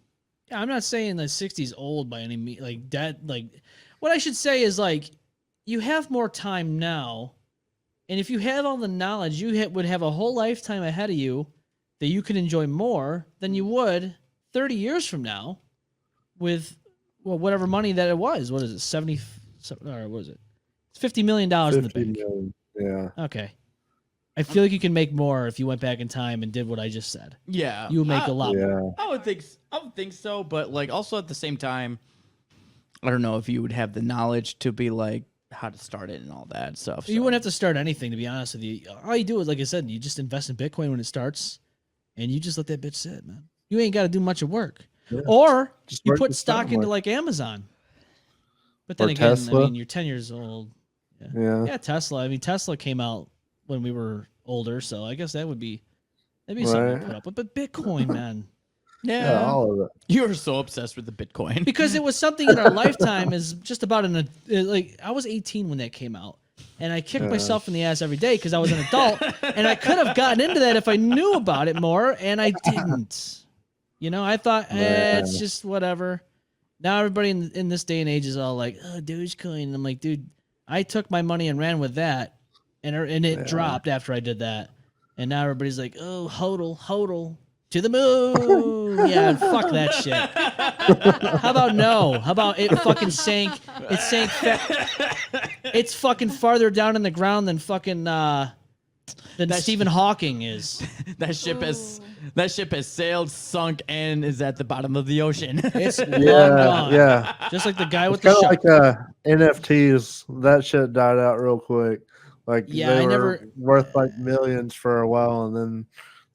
Yeah, I'm not saying that 60 is old by any means. Like that, like what I should say is like you have more time now, and if you have all the knowledge, you would have a whole lifetime ahead of you that you could enjoy more than you would 30 years from now, with whatever money that it was. What is it? 70 or what is it? It's $50 million in the 50 bank. million, yeah. Okay. I feel like you can make more if you went back in time and did what I just said. yeah, You would make a lot more. I would think so, but like also at the same time, I don't know if you would have the knowledge to be like how to start it and all that stuff. You wouldn't have to start anything, to be honest with you. All you do is, like I said, you just invest in Bitcoin when it starts, and you just let that bitch sit, man. You ain't got to do much of work. Yeah. Or Just you work put the stock stock into market. like Amazon. But then Or again, I Tesla. mean, you're 10 years old. Yeah, Tesla. I mean, Tesla came out when we were older, so I guess that'd be something to Right. put up with. But Bitcoin, man. Yeah, all of it. You are so obsessed with the Bitcoin Because it was something in our lifetime is just about like I was 18 when that came out, and I kicked myself in the ass every day because I was an adult, and I could have gotten into that if I knew about it more, and I didn't. You know, I thought it's just whatever. Now everybody in this day and age is all like, oh, Dogecoin, and I'm like, dude, I took my money and ran with that, and it dropped after I did that, and now everybody's like, oh, hodl. To the moon. Yeah, fuck that shit. How about no? How about it fucking sank? It sank. It's fucking farther down in the ground than fucking than Stephen Hawking is. that ship has sailed, sunk, and is at the bottom of the ocean. It's long gone. Yeah. Just like the guy with Kind the of shark. like NFTs. That shit died out real quick. Like Yeah, they I were never- worth like millions for a while, and then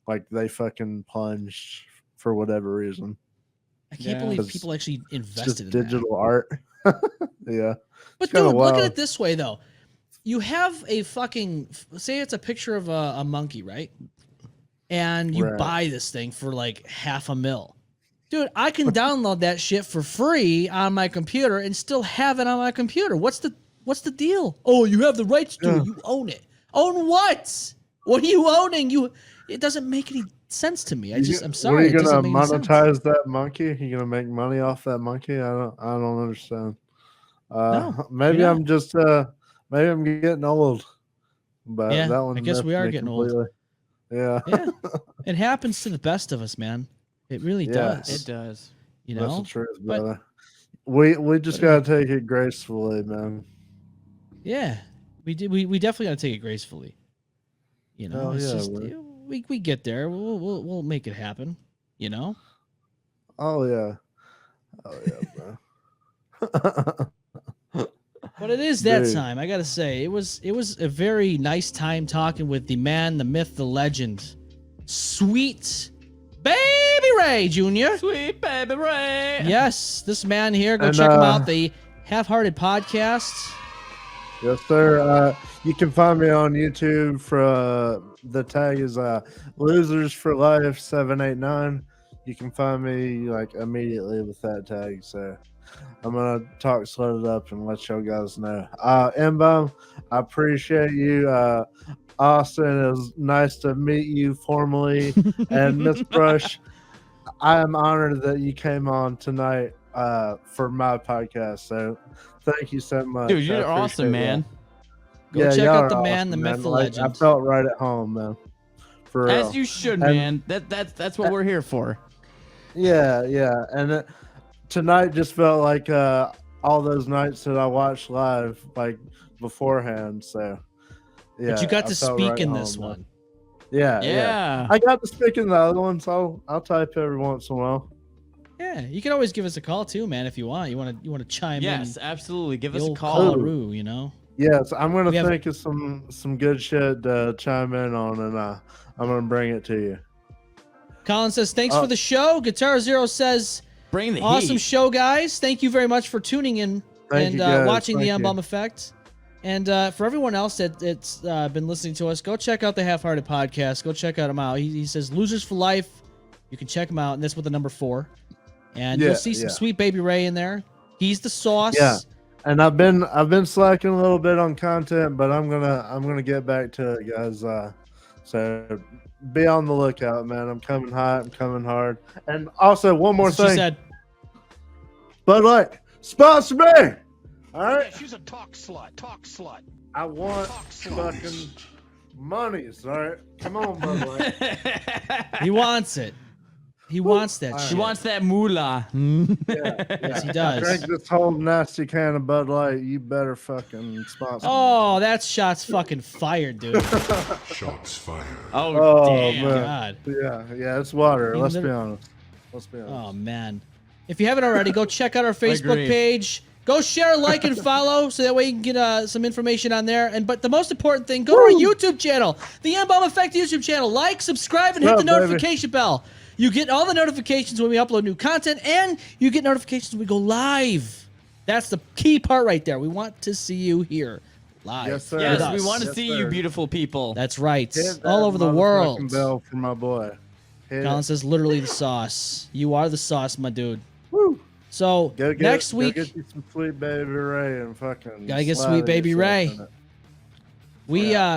like they fucking plunged for whatever reason. I can't believe people actually It's just invested in that. digital art. Yeah. But It's kinda dude, look at wild. it this way though. You have a fucking say it's a picture of a monkey, right? And you Right. buy this thing for like $500,000. Dude, I can download that shit for free on my computer and still have it on my computer. What's the deal? Oh, you have the rights to it. You own it. Own what? What are you owning? It doesn't make any sense to me. I'm What sorry. are It you doesn't gonna make any sense. monetize that monkey? You gonna make money off that monkey? I don't understand. No, maybe you're I'm just maybe I'm getting old. But Yeah, that one I guess we messed are me getting old. completely. Yeah. Yeah. It happens to the best of us, man. It really Yeah. does. It does. You That's know? the truth, But- brother. we just gotta take it gracefully, man. Yeah, we do. We definitely got to take it gracefully. You know, Hell it's yeah, just bro. we get there. We'll make it happen. You know. Oh yeah. Oh yeah, bro. But it is that Dude. time. I gotta say, it was a very nice time talking with the man, the myth, the legend, Sweet Baby Ray Jr. Sweet baby Ray. Yes, this man here. Go And, check him out. The Half-Harted Podcast. Yes, sir. You can find me on YouTube for the tag is Losers for Life 789. You can find me like immediately with that tag. So I'm gonna talk slow it up and let y'all guys know. M-Balm, I appreciate you. Austin, it was nice to meet you formally. And Miss Brush, I am honored that you came on tonight for my podcast. So thank you so much. Dude, I you're awesome, appreciate man. Go check y'all out are the man, the myth, man. the Like, legend. I felt right at home, man. For real. As you should, And- man. That's what we're here for. Yeah, yeah. And tonight just felt like all those nights that I watched live, like beforehand. So, yeah. But you got I to felt speak right in at this home, man. one. Yeah, Yeah. I got to speak in the other ones. I'll type every once in a while. Yeah, you can always give us a call too, man, if you want. You want to chime Yes, in. absolutely. Give The us a old call. call-a-roo, you know. Yes, I'm gonna We have- think of some good shit to chime in on, and I'm gonna bring it to you. Colin says, thanks for the show. Guitar Zero says, Bring the awesome heat. show, guys. Thank you very much for tuning in Thank and you, guys. watching the Thank M-Balm you. Effect. And for everyone else that's been listening to us, go check out the Half-Hearted Podcast. Go check out him out. He says, Losers for Life. You can check him out, and that's with the number 4. And you'll Yeah, see some yeah. Sweet Baby Ray in there. He's the sauce. Yeah. And I've been slacking a little bit on content, but I'm gonna get back to it, guys. So be on the lookout, man. I'm coming hot. I'm coming hard. And also one more That's what she thing. said. But like, sponsor me. All right. Yeah, she's a talk slut. Talk slut. I want Talk slut. fucking monies. All right. Come on, Bud Light. He wants it. He wants that All shit. She wants that moolah. Yes, he does. Drink this whole nasty can of Bud Light. You better fucking sponsor me. Oh, that shot's fucking fired, dude. Shots fired. Oh, Oh, damn. man. God. Yeah, it's water. You Let's never- be honest. Let's be honest. Oh, man. If you haven't already, go check out our Facebook agree. page. Go share, like, and follow so that way you can get some information on there. But the most important thing, go to our YouTube channel, the M-Balm Effect YouTube channel. Like, subscribe, and hit the Yeah, baby. notification bell. You get all the notifications when we upload new content, and you get notifications when we go live. That's the key part right there. We want to see you here live. Yes, sir. with Yes, us. we want to Yes, see sir. you, beautiful people. That's right. Hit All that over the motherfucking world. Bell for my boy. Hit Colin it. says, literally the sauce. You are the sauce, my dude. Woo. So, Go get, next go week, get you some Sweet Baby Ray and fucking. Gotta get slather Sweet Baby yourself Ray. in it.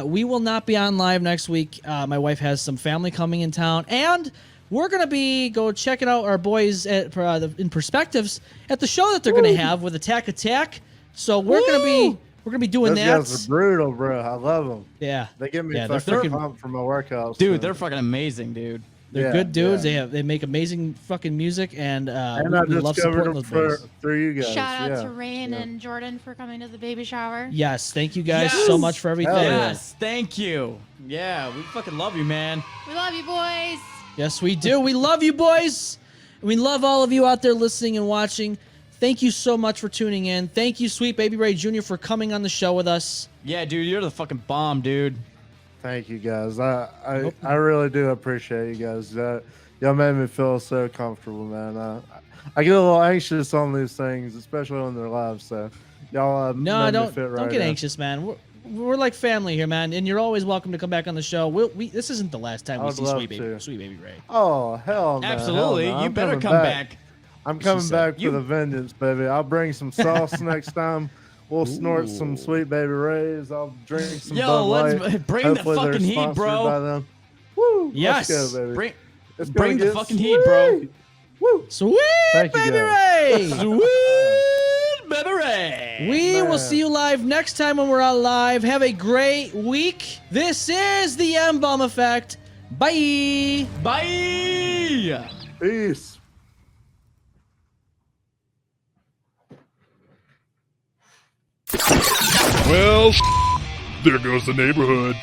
we will not be on live next week. My wife has some family coming in town, and we're gonna be go checking out our boys at in Perspectives at the show that they're gonna have with Attack. So we're gonna be doing Those that. guys are brutal, bro. I love them. Yeah, They get me Yeah, they're fucking freaking- pumped for my workouts. Dude, man. they're fucking amazing, dude. they're Yeah, good dudes. yeah. They make amazing fucking music, and And I we love discovered supporting them those boys. through you guys. Shout out yeah. to Rain yeah. and Jordan for coming to the baby shower. Yes, thank you guys Yes! so much for everything. Hell yeah. Yes, thank you. Yeah, we fucking love you, man. We love you, boys. Yes, we do. We love you, boys. And we love all of you out there listening and watching. Thank you so much for tuning in. Thank you, Sweet Baby Ray Jr., for coming on the show with us. Yeah, dude, you're the fucking bomb, dude. Thank you guys. I really do appreciate you guys. Y'all made me feel so comfortable, man. I get a little anxious on these things, especially when they're live. So y'all No, made me don't fit right get in. anxious, man. We're like family here, man, and you're always welcome to come back on the show. This isn't the last time we I'd see love Sweet Baby to. Ray. Oh hell no! Absolutely. hell no. You I'm better coming come back. I'm coming said. back for the vengeance, baby. I'll bring some sauce next time. We'll snort some Sweet Baby Rays. I'll drink some Yo, Bud let's Light. bring the Hopefully they're fucking heat, sponsored bro. by them. Woo! Yes. Let's go, baby. It's gonna Bring the get fucking heat, bro. sweet. Woo! Sweet Thank you, Baby guys. Ray! Sweet baby Ray. We will Man. see you live next time when we're on live. Have a great week. This is the M-Balm Effect. Bye! Bye. Peace. Well, there goes the neighborhood.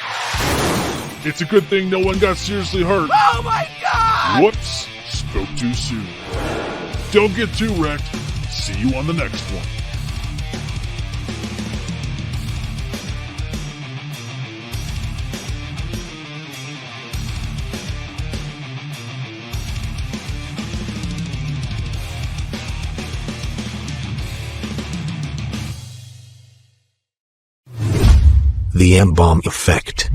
It's a good thing no one got seriously hurt. Oh my god! Whoops, spoke too soon. Don't get too wrecked. See you on the next one. The M-Balm effect.